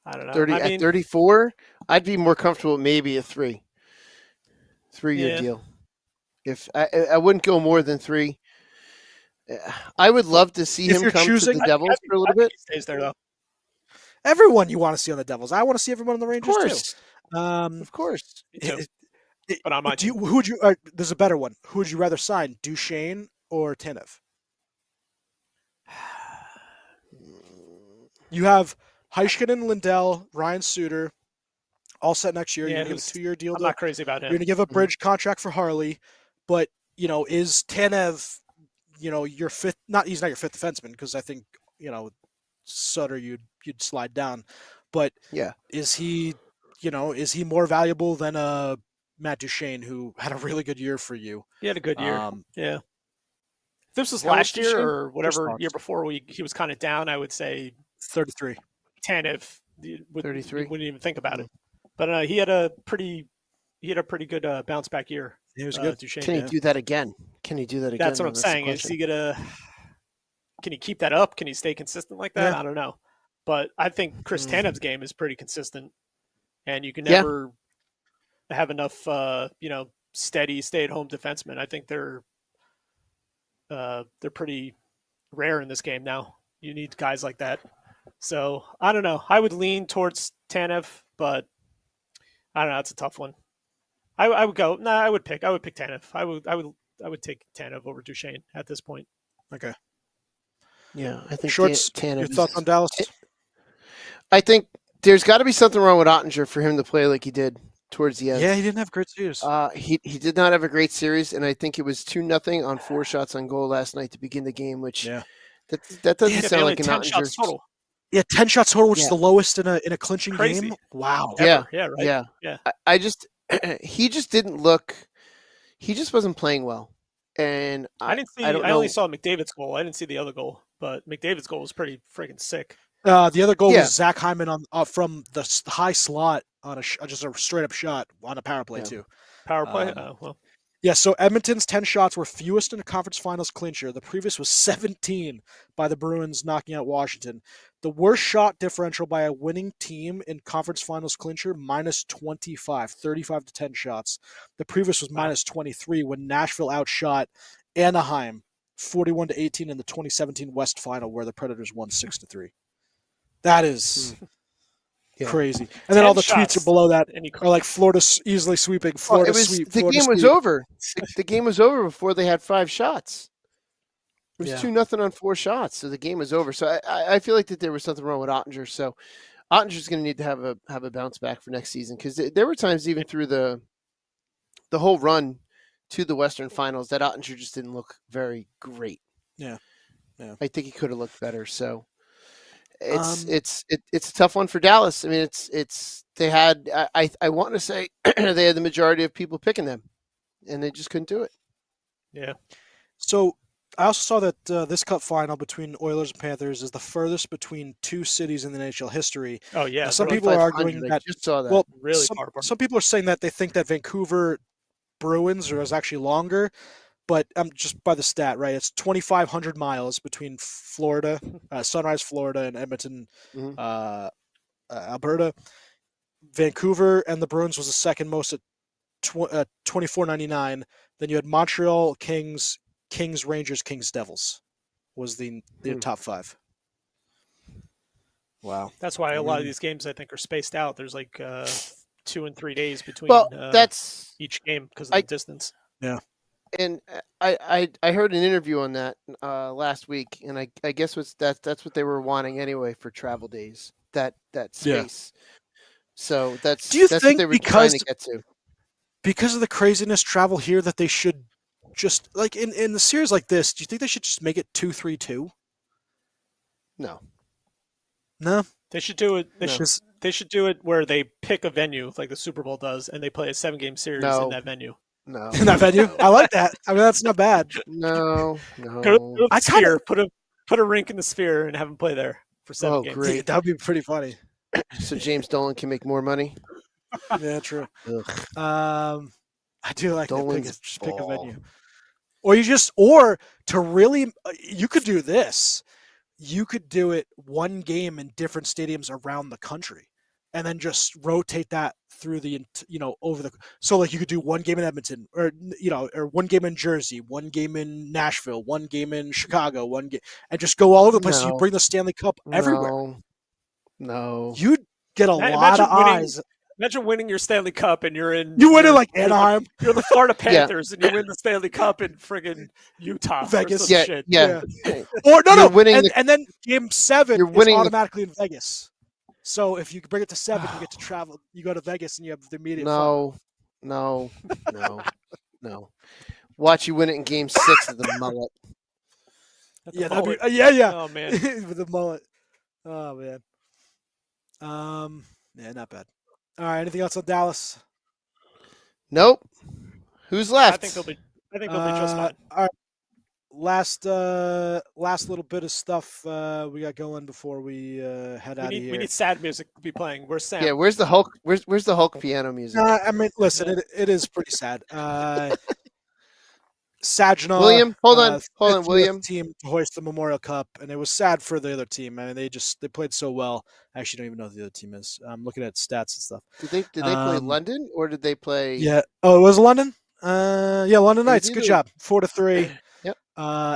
I don't know. At 34, I'd be more comfortable with maybe a 3-year deal. If I wouldn't go more than 3. I would love to see him come to the Devils for a little bit. He stays there though. Everyone you want to see on the Devils. I want to see everyone on the Rangers too. Of course. But on my team. Who would you? There's a better one. Who would you rather sign, Duchesne or Tanev? You have Heiskanen, Lindell, Ryan Suter, all set next year. You're going to give a 2-year deal. I'm not crazy about him. You're going to give a bridge contract for Harley, but is Tanev, your fifth? He's not your fifth defenseman because I think Sutter you'd slide down, but is he? Is he more valuable than a Matt Duchesne, who had a really good year for you? He had a good year. If this was last year or whatever year before he was kind of down, I would say 33. Tanev 33. Wouldn't even think about it. But he had a pretty good bounce back year. He was good. Duchesne, Can he do that again? That's what I'm saying. Is he gonna? Can he keep that up? Can he stay consistent like that? I don't know. But I think Chris Tanev's game is pretty consistent, and you can never have enough, steady stay-at-home defensemen. I think they're pretty rare in this game now. You need guys like that. So I don't know. I would lean towards Tanev, but I don't know. It's a tough one. I would go. Nah, I would pick Tanev. I would take Tanev over Duchesne at this point. Okay. Yeah, I think Shorts. Tanev. Your thoughts on Dallas? I think there's got to be something wrong with Ottinger for him to play like he did towards the end. Yeah, he didn't have a great series. He did not have a great series, and I think it was 2-0 on 4 shots on goal last night to begin the game, which that doesn't sound like an 10 Ottinger. shots total. Yeah, 10 shots total, which is the lowest in a clinching game. Wow. Yeah, right. Yeah. I just he just didn't look. He just wasn't playing well, and I didn't see. I only saw McDavid's goal. I didn't see the other goal. but McDavid's goal was pretty freaking sick. The other goal was Zach Hyman from the high slot on just a straight up shot on a power play too. Power play. Well. Yeah, so Edmonton's 10 shots were fewest in a conference finals clincher. The previous was 17 by the Bruins knocking out Washington. The worst shot differential by a winning team in conference finals clincher, minus 25, 35 to 10 shots. The previous was minus 23 when Nashville outshot Anaheim 41 to 18 in the 2017 West Final where the Predators won 6-3. That is crazy. And then all the tweets are below that are like Florida easily sweeping, Florida sweep, The Florida game was sweep. over. The game was over before they had 5 shots. It was 2-0 on 4 shots, so the game was over. So I feel like that there was something wrong with Ottinger. So Ottinger's going to need to have a bounce back for next season because there were times even through the whole run to the Western Finals that Ottinger just didn't look very great. Yeah. I think he could have looked better. So it's a tough one for Dallas. I mean, they had I want to say they had the majority of people picking them, and they just couldn't do it. Yeah. So I also saw that this Cup final between Oilers and Panthers is the furthest between 2 cities in the NHL history. Oh yeah. Now, some people are arguing that. Just saw that. Well, really some people are saying that they think that Vancouver Bruins is actually longer. But just by the stat, right? It's 2,500 miles between Florida, Sunrise, Florida, and Edmonton, Alberta. Vancouver and the Bruins was the second most at 2,499. Then you had Montreal, Kings, Rangers, Kings, Devils was the top 5. Wow. That's why a lot of these games I think are spaced out. There's like 2 and 3 days between that's each game because of the distance. Yeah. And I heard an interview on that last week, and I guess that's what they were wanting anyway for travel days. That space. Yeah. So that's what they were trying to get to. Because of the craziness travel here, that they should just like in the series like this. Do you think they should just make it 2-3-2? No. They should do it. They should do it where they pick a venue like the Super Bowl does, and they play a 7-game series in that venue. No. In that venue? I like that. I mean, that's not bad. No. I Sphere. Put a rink in the Sphere and have them play there for 7 games. Great. That would be pretty funny. So James Dolan can make more money? Yeah, true. Ugh. I do like Dolan's just pick a venue. Or to really, you could do this. You could do it one game in different stadiums around the country. And then just rotate that through so like you could do one game in Edmonton or one game in Jersey, one game in Nashville, one game in Chicago, one game, and just go all over the place. So you bring the Stanley Cup everywhere. No. You'd get a lot of eyes. Imagine winning your Stanley Cup and you're in. You win it like Anaheim. You're the Florida Panthers and you win the Stanley Cup in friggin' Utah. Vegas. Or some shit. Yeah. Or no. And then game 7 is automatically in Vegas. So if you bring it to 7, you get to travel. You go to Vegas and you have the immediate. No. Watch you win it in game 6 of the mullet. That'd be yeah. Oh man, with the mullet. Oh man. Yeah, not bad. All right. Anything else on Dallas? Nope. Who's left? I think they'll be just fine. All right. Last little bit of stuff we got going before we head out of here. We need sad music to be playing. Where's Sam? Yeah, where's the Hulk? Where's the Hulk piano music? I mean, listen, it is pretty sad. Saginaw, William, hold on, William. Team to hoist the Memorial Cup, and it was sad for the other team. I mean, they played so well. I actually don't even know who the other team is. I'm looking at stats and stuff. Did they play London or did they play? Yeah. Oh, it was London. London Knights. Good job. 4-3. Yep.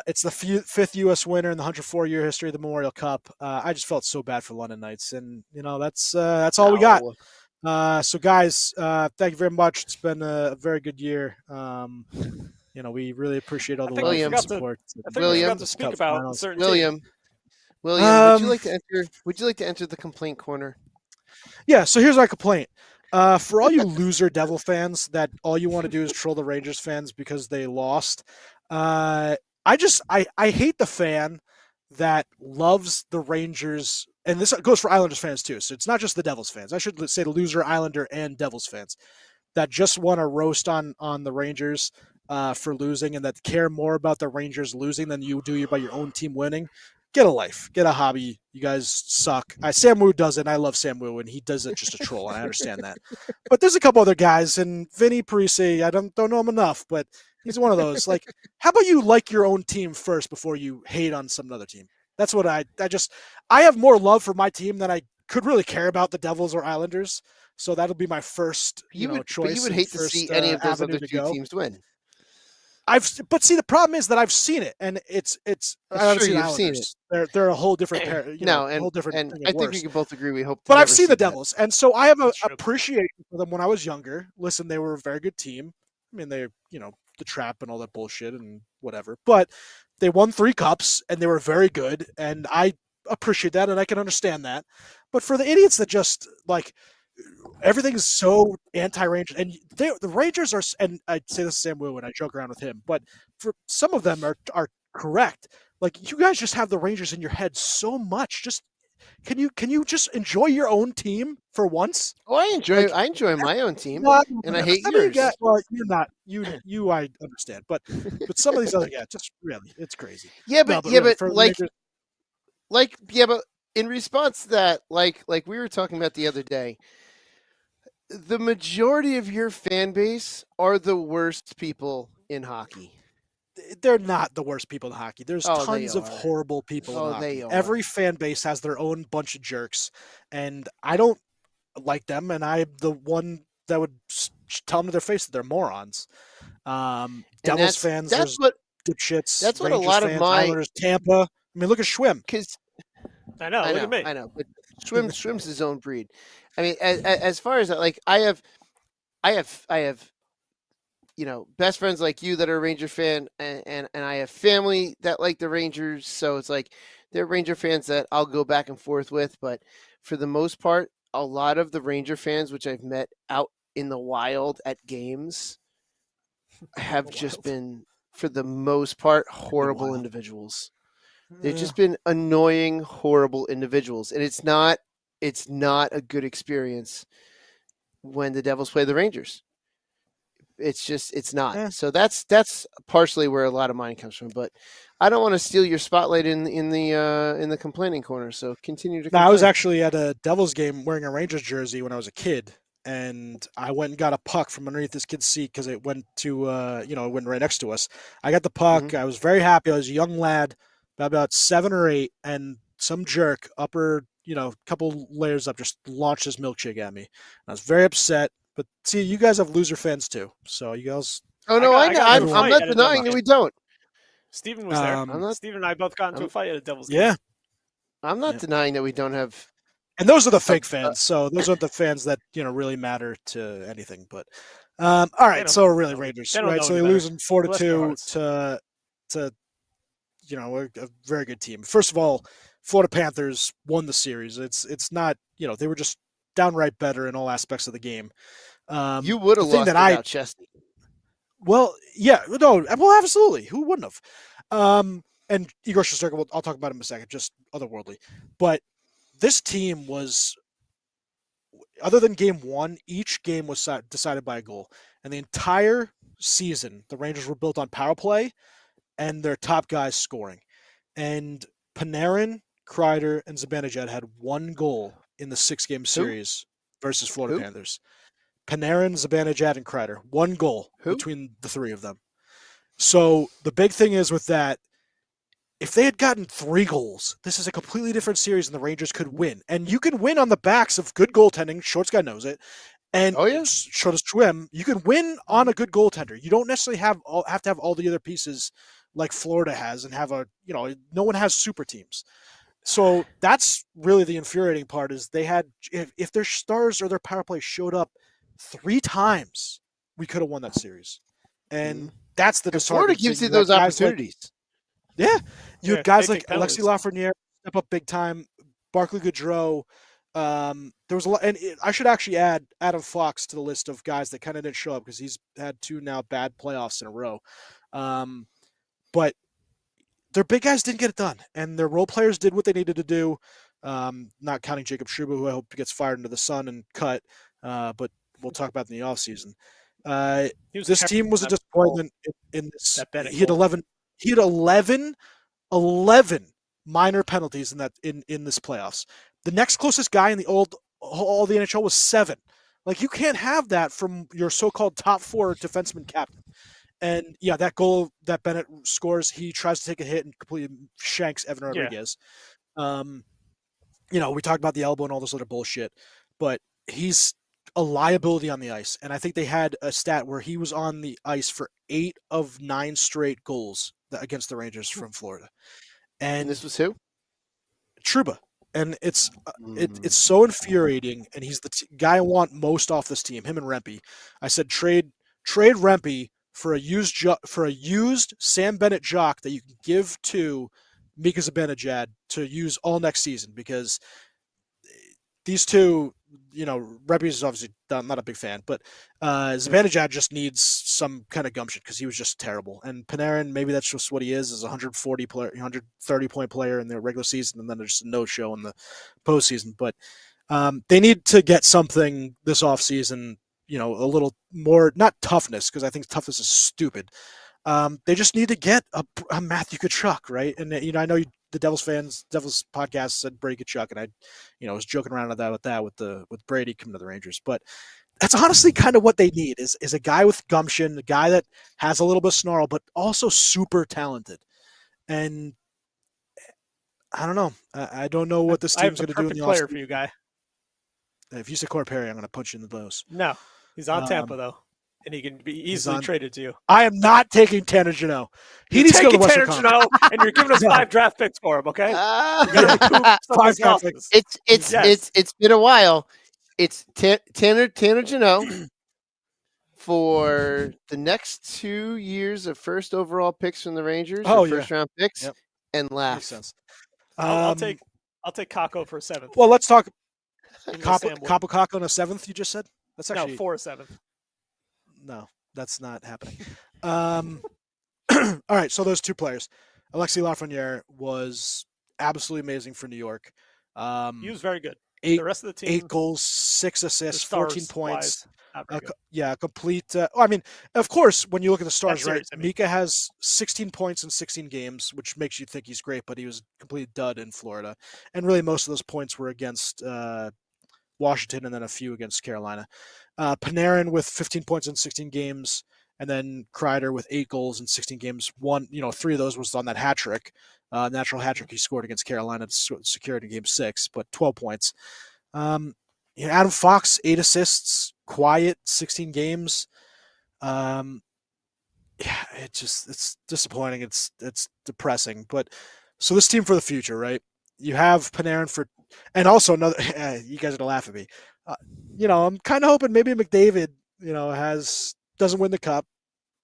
It's the 5th U.S. winner in the 104-year history of the Memorial Cup. I just felt so bad for London Knights, and that's all we got. So guys, thank you very much. It's been a very good year. We really appreciate all the love and support. William, to speak about certain William, would you like to enter the complaint corner? Yeah. So here's my complaint. For all you loser Devil fans that all you want to do is troll the Rangers fans because they lost. I hate the fan that loves the Rangers, and this goes for Islanders fans too. So it's not just the Devils fans. I should say the loser Islander and Devils fans that just want to roast on the Rangers for losing and that care more about the Rangers losing than you do about your own team winning. get a life, get a hobby. You guys suck. Sam Wu does it, and I love Sam Wu, and he does it just a troll, and I understand that. But there's a couple other guys, and Vinny Parisi, I don't know him enough, but he's one of those. Like, how about you like your own team first before you hate on some other team? That's what I have more love for my team than I could really care about the Devils or Islanders. So that'll be my first choice. But you would hate to see any of those other two teams win. But see, the problem is that I've seen it, and it's. I haven't seen Islanders. They're a whole different pair. A whole different. And I think we can both agree. We hope. But I've seen the Devils, and so I have an appreciation for them when I was younger. Listen, they were a very good team. I mean, they the trap and all that bullshit and whatever, but they won 3 cups and they were very good, and I appreciate that and I can understand that. But for the idiots that just like everything is so anti-Rangers, and the Rangers are, and I say this to Sam Wu and I joke around with him, but for some of them are correct. Like, you guys just have the Rangers in your head so much. Just can you just enjoy your own team for once? Oh, I enjoy my own team, and I hate yours. Well, you're not. You I understand, but some of these other guys, just really, it's crazy. Yeah, but but in response to that, like we were talking about the other day, the majority of your fan base are the worst people in hockey. They're not the worst people in hockey. There's tons of horrible people in hockey. They are. Every fan base has their own bunch of jerks, and I don't like them, and I'm the one that would tell them to their face that they're morons. Devils fans, that's what dipshits. That's what Rangers a lot fans, of my Islanders, Tampa. I mean, look at Schwim. Because I know, look at me. I know, but Schwim's his own breed. I mean, as far as that, like I have best friends like you that are a Ranger fan, and I have family that like the Rangers. So it's like they're Ranger fans that I'll go back and forth with. But for the most part, a lot of the Ranger fans, which I've met out in the wild at games, have just been, for the most part, horrible individuals. They've just been annoying, horrible individuals. And it's not a good experience when the Devils play the Rangers. It's not. Yeah. So that's partially where a lot of mine comes from. But I don't want to steal your spotlight in the complaining corner. So continue to complain. I was actually at a Devils game wearing a Rangers jersey when I was a kid, and I went and got a puck from underneath this kid's seat because it went to it went right next to us. I got the puck. Mm-hmm. I was very happy. I was a young lad, about 7 or 8, and some jerk upper couple layers up just launched his milkshake at me. I was very upset. But see, you guys have loser fans too. So you guys. Oh no, I'm not denying that we don't. Steven was there. Steven and I both got into a fight at a Devils game. Yeah. I'm not denying that we don't have. And those are the fake fans. So those aren't the fans that really matter to anything. But all right, so really Rangers, right? So they're losing 4-2 to a very good team. First of all, Florida Panthers won the series. It's not they were just downright better in all aspects of the game. You would have lost without Chesney. Well, yeah, no, well, absolutely. Who wouldn't have? And Igor Shesterkin, I'll talk about him in a second, just otherworldly. But this team was, other than game 1, each game was decided by a goal. And the entire season, the Rangers were built on power play and their top guys scoring. And Panarin, Kreider, and Zibanejad had 1 goal in the 6-game series versus Florida Panthers. Panarin, Zibanejad, and Kreider. 1 goal between the 3 of them. So the big thing is with that, if they had gotten 3 goals, this is a completely different series and the Rangers could win. And you can win on the backs of good goaltending. Shorts guy knows it. And so does Schwim. You can win on a good goaltender. You don't necessarily have to have all the other pieces like Florida has and have no one has super teams. So that's really the infuriating part is they had, if their stars or their power play showed up 3 times, we could have won that series. And that's the Florida gives you those opportunities. You had guys like Alexis Lafreniere step up big time, Barclay Goodrow. There was a lot, and I should actually add Adam Fox to the list of guys that kind of didn't show up because he's had 2 now bad playoffs in a row. But their big guys didn't get it done, and their role players did what they needed to do. Not counting Jacob Trouba, who I hope gets fired into the sun and cut. But we'll talk about in the offseason. This team was a disappointment in this. He had 11 minor penalties in this playoffs. The next closest guy in all the NHL was 7. Like, you can't have that from your so-called top 4 defenseman captain. And yeah, that goal that Bennett scores, he tries to take a hit and completely shanks Evan Rodriguez. Yeah. We talked about the elbow and all this other bullshit, but he's a liability on the ice. And I think they had a stat where he was on the ice for 8 of 9 straight goals against the Rangers from Florida. And this was who? Trouba. And it's so infuriating. And he's the guy I want most off this team. Him and Rempe. I said trade Rempe for a used Sam Bennett jock that you can give to Mika Zibanejad to use all next season, because these two, Rempe is obviously not a big fan, but Zibanejad just needs some kind of gumption because he was just terrible. And Panarin, maybe that's just what he is a 130-point player in the regular season, and then there's a no-show in the postseason. But they need to get something this offseason, a little more, not toughness, because I think toughness is stupid. They just need to get a Matthew Tkachuk, right? And I know the Devils podcast said Brady Tkachuk, and I was joking around with that with Brady coming to the Rangers, but that's honestly kind of what they need is a guy with gumption, a guy that has a little bit of snarl, but also super talented. And I don't know. I don't know what this team's going to do in the player for you, guy. If you say Corey Perry, I'm going to punch you in the nose. No, he's on Tampa though. And he can be easily traded to you. I am not taking Tanner Jeannot. He needs to go to Western Conference. And you're giving us 5 draft picks for him, okay? 5 draft picks. It's been a while. It's Tanner Jeannot for the next 2 years of first overall picks from the Rangers, first round picks, and laugh. Makes sense. I'll take Kakko for a 7th. Well, let's talk Kakko in a 7th. You just said that's actually for a 7th. No, that's not happening. All right, so those 2 players. Alexis Lafreniere was absolutely amazing for New York. He was very good. The rest of the team, 8 goals, 6 assists, 14 points. Complete. Of course, when you look at the Stars, right? Mika has 16 points in 16 games, which makes you think he's great, but he was a complete dud in Florida. And really, most of those points were against Washington and then a few against Carolina. Panarin with 15 points in 16 games, and then Kreider with 8 goals in 16 games. 3 of those was on that hat trick, natural hat trick he scored against Carolina to secure it in Game 6, but 12 points. Adam Fox, 8 assists, quiet, 16 games. It's disappointing. It's depressing. But so this team for the future, right? You have Panarin and also another. You guys are gonna laugh at me. I'm kind of hoping maybe McDavid, doesn't win the cup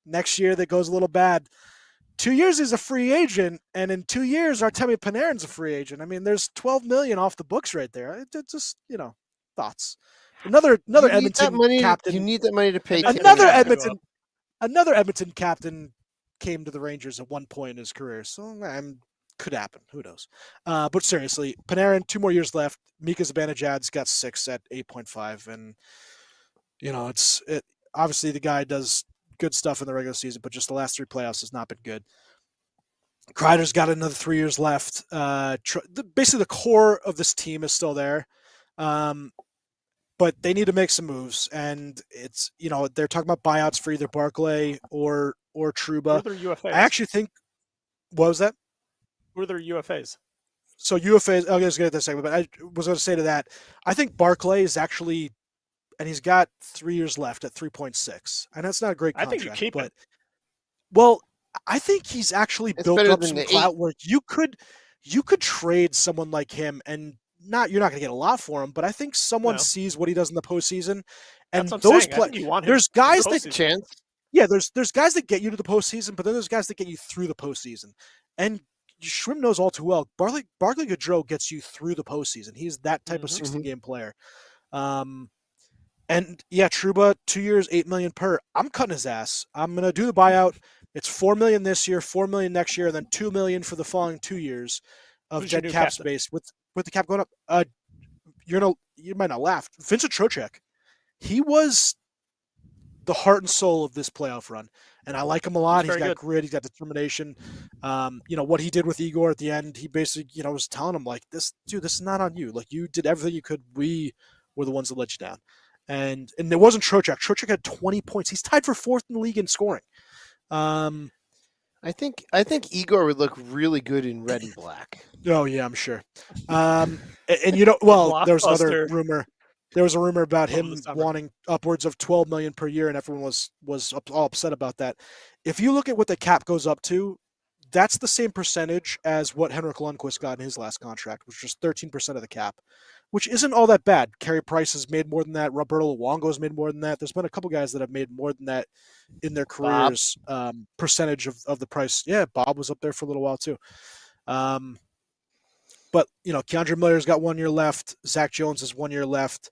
next year. That goes a little bad. 2 years he's a free agent, and in 2 years Artemi Panarin's a free agent. I mean, there's $12 million off the books right there. It just thoughts. Another Edmonton captain. You need that money to pay. Another Edmonton captain came to the Rangers at one point in his career, so could happen. Who knows? But seriously, Panarin, 2 more years left. Mika Zibanejad's got 6 at 8.5, and obviously the guy does good stuff in the regular season, but just the last 3 playoffs has not been good. Kreider's got another 3 years left. Basically, the core of this team is still there, but they need to make some moves. And it's they're talking about buyouts for either Barclay or Trouba. Who are their UFAs? I actually think. What was that? Who are their UFAs? So UFAs. I'll just get to that segment, but I was going to say to that. I think Barclay is actually. And he's got 3 years left at 3.6. And that's not a great contract. I think you keep it. Well, I think he's actually built up some clout where you could trade someone like him, and you're not going to get a lot for him, but I think someone sees what he does in the postseason. And those there's guys that there's guys that get you to the postseason, but then there's guys that get you through the postseason. And Schwim knows all too well. Barclay Goodrow gets you through the postseason. He's that type of 16-game player. And yeah, Trouba, 2 years, $8 million per. I'm cutting his ass. I'm gonna do the buyout. It's $4 million this year, $4 million next year, and then $2 million for the following 2 years of dead cap space. With the cap going up, you might not laugh. Vincent Trocheck, he was the heart and soul of this playoff run. and I like him a lot. He's got good. grit. He's got determination. What he did with Igor at the end, he basically, was telling him like, this is not on you. Like, you did everything you could. We were the ones that let you down. And it wasn't Trocheck. Trocheck had 20 points. He's tied for 4th in the league in scoring. I think Igor would look really good in red and black. Oh yeah, I'm sure. There was another rumor. There was a rumor about him wanting upwards of $12 million per year, and everyone was all upset about that. If you look at what the cap goes up to, that's the same percentage as what Henrik Lundqvist got in his last contract, which was 13% of the cap, which isn't all that bad. Carey Price has made more than that. Roberto Luongo has made more than that. There's been a couple guys that have made more than that in their careers, percentage of the price. Yeah, Bob was up there for a little while too. But, Keandre Miller's got 1 year left. Zach Jones has 1 year left.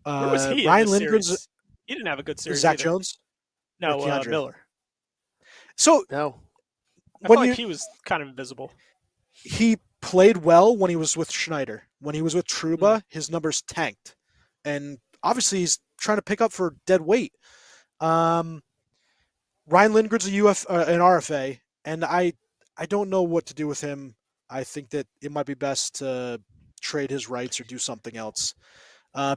Where was he Ryan in this Lindgren's series? He didn't have a good series. Zach either. Jones? No, Miller. So no. I feel like he was kind of invisible. He played well when he was with Schneider. When he was with Trouba, his numbers tanked. And obviously he's trying to pick up for dead weight. Ryan Lindgren's an RFA, and I don't know what to do with him. I think that it might be best to trade his rights or do something else.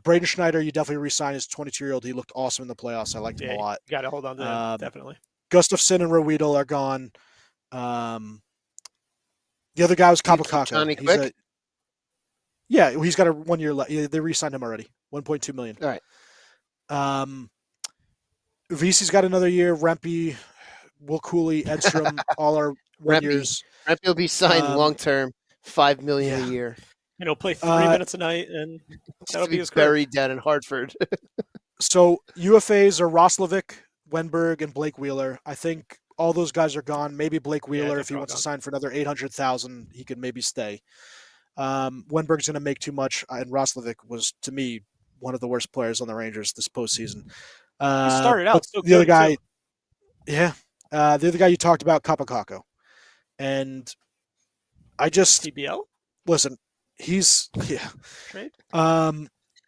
Braden Schneider, you definitely re-sign his 22-year-old. He looked awesome in the playoffs. I liked him a lot. You got to hold on to him, definitely. Gustafsson and Rowiedel are gone. The other guy was Kapokako. Johnny Quick? He's got a 1 year left. They re-signed him already. $1.2 million. All right. VC's got another year. Rempe, Will Cooley, Edstrom, all are 1 years. Rempe will be signed long-term, $5 million a year. Play 3 minutes a night, and that'll be his career. Buried down in Hartford. So UFAs are Roslovic, Wenberg, and Blake Wheeler. I think all those guys are gone. Maybe Blake Wheeler, if he wants to sign for another $800,000, he could maybe stay. Wenberg's going to make too much, and Roslovic was, to me, one of the worst players on the Rangers this postseason. He started out so good. The other guy, the other guy you talked about, Kapokako. And I just... TBL? Listen, he's... Yeah. Trade?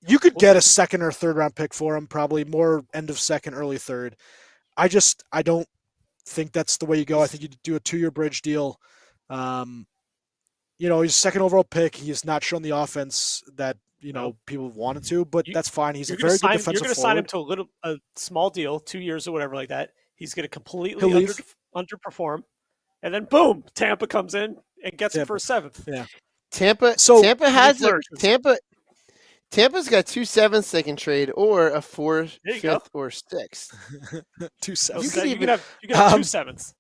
You could get a second or third round pick for him, probably more end of second, early third. I don't think that's the way you go. I think you do a 2-year bridge deal. He's a second overall pick. He has not shown the offense that people wanted to, but that's fine. He's a very good defensive forward. You're going to sign him to a small deal, 2 years or whatever like that. He's going to completely underperform, and then boom, Tampa comes in and gets him for a 7th. Yeah, Tampa's got 2 7ths they can trade, or a 4th, 5th, or 6th. 2 7ths. You can have 2 7ths.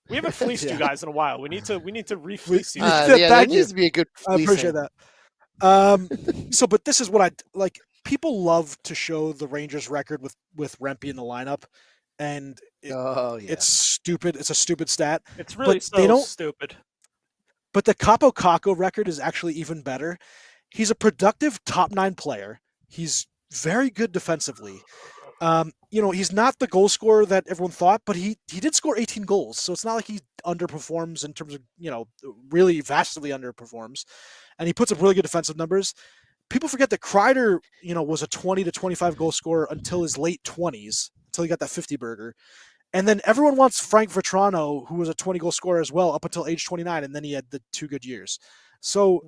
We haven't fleeced you guys in a while. We need to refleece you. There needs to be a good fleecing. I appreciate that. But this is what I like. People love to show the Rangers record with Rempe in the lineup, and it's stupid. It's a stupid stat. It's really stupid. But the Kapokako record is actually even better. He's a productive top 9 player. He's very good defensively. He's not the goal scorer that everyone thought, but he did score 18 goals. So it's not like he underperforms in terms of, really vastly underperforms. And he puts up really good defensive numbers. People forget that Kreider, was a 20 to 25 goal scorer until his late 20s, until he got that 50 burger. And then everyone wants Frank Vetrano, who was a 20 goal scorer as well, up until age 29. And then he had the 2 good years. So,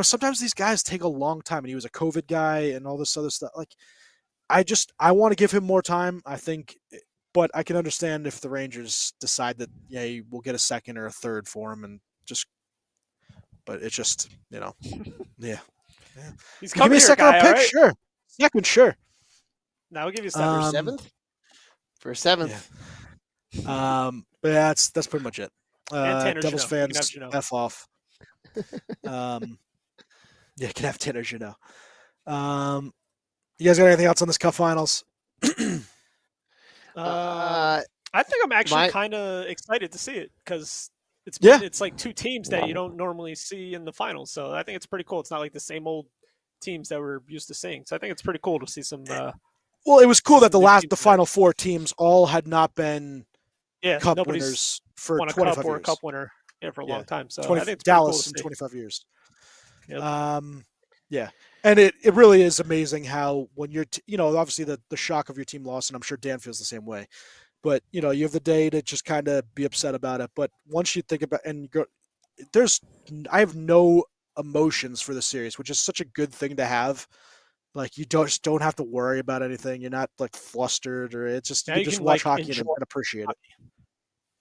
sometimes these guys take a long time, and he was a COVID guy and all this other stuff. Like, I want to give him more time, I think, but I can understand if the Rangers decide that, we'll get a second or a third for him but it's just, yeah. He's give me a second pick, right? Sure. Second, sure. Now we'll give you 7th. For 7th. Yeah. But yeah, that's pretty much it. Devils fans, F off. Can have Tanner Jeannot. You guys got anything else on this Cup Finals? I think I'm actually kind of excited to see it because it's like 2 teams that you don't normally see in the finals. So I think it's pretty cool. It's not like the same old teams that we're used to seeing. So I think it's pretty cool to see some. Well, it was cool that the final 4 teams all had not been Cup winners for 25 years. Or a Cup winner for a long time. So I think it's Dallas cool in 25 years. Yep. And it really is amazing how when you're, obviously the shock of your team lost, and I'm sure Dan feels the same way. But you have the day to just kind of be upset about it. But once you think about and you go, I have no emotions for the series, which is such a good thing to have. Like you don't have to worry about anything. You're not like flustered or it's just you can just watch hockey and appreciate it.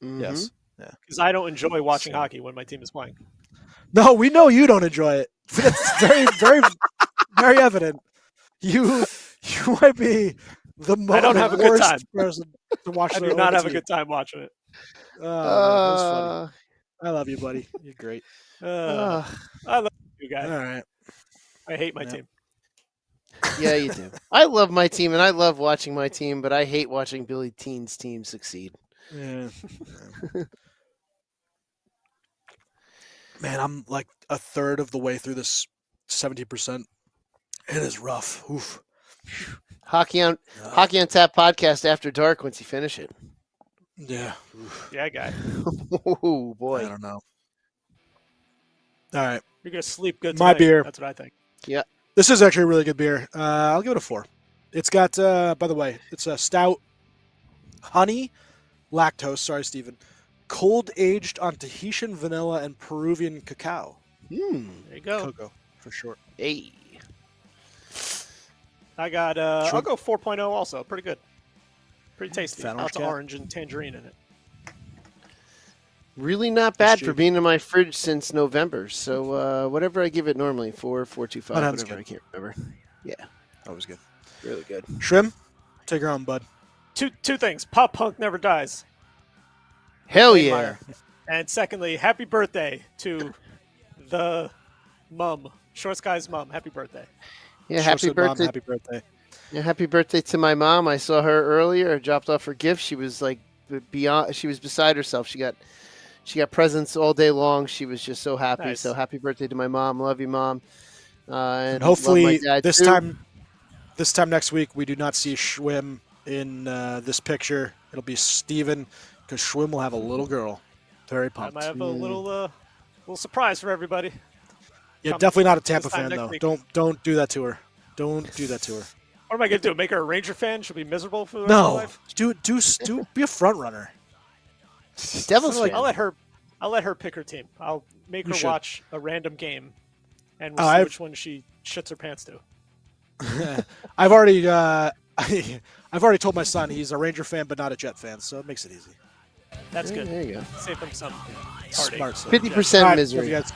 Mm-hmm. Yes. Yeah. Because I don't enjoy watching hockey when my team is playing. No, we know you don't enjoy it. It's very, very, very evident. You might be the most. I don't have a good time. Person to watch. I do not have a good time watching it. Oh, man, that's funny. I love you, buddy. You're great. I love you guys. All right. I hate my team. Yeah, you do. I love my team, and I love watching my team, but I hate watching Billy Teen's team succeed. Yeah. Man, I'm like a third of the way through this 70%. It is rough. Oof. Hockey on Tap podcast after dark once you finish it. Yeah. Yeah, guy. Oh boy. I don't know. All right. You're gonna sleep good My tonight. beer. That's what I think. Yeah. This is actually a really good beer. I'll give it a 4. It's got, by the way, it's a stout honey, lactose, sorry, Steven, cold aged on Tahitian vanilla and Peruvian cacao. There you go. Cocoa, for short. Hey. I got, I'll go 4.0 also. Pretty good. Pretty tasty. Fat Lots of cat. orange and tangerine in it. Really not bad for being in my fridge since November. So whatever I give it normally, 4.25, whatever, good. I can't remember. Yeah. That was good. Really good. Shrim, take her on, bud. Two things. Pop punk never dies. Hell Wayne yeah. Meyer. And secondly, happy birthday to the mum. Short Sky's mom. Happy birthday. Yeah, happy birthday. Mom, happy birthday. Yeah, happy birthday to my mom. I saw her earlier. I dropped off her gift. She was like she was beside herself. She got presents all day long. She was just so happy. Nice. So happy birthday to my mom. Love you, Mom. And hopefully love my dad this too. time next week we do not see Schwim in this picture. It'll be Steven because Schwim will have a little girl. Very I pumped. might have a little surprise for everybody. Yeah, definitely not a Tampa this time fan next though. week. Don't do that to her. Don't do that to her. What am I gonna do? Make her a Ranger fan? She'll be miserable for the rest of her No, life. do be a front runner. Devils I'll fan. let her pick her team. I'll make You her should. watch a random game, and we'll see which one she shits her pants to. I've already told my son he's a Ranger fan but not a Jet fan, so it makes it easy. That's good. There you go. Save them some heartache. Smart son. 50% All right, misery. love you guys.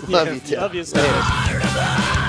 Love you too. Love you. Later.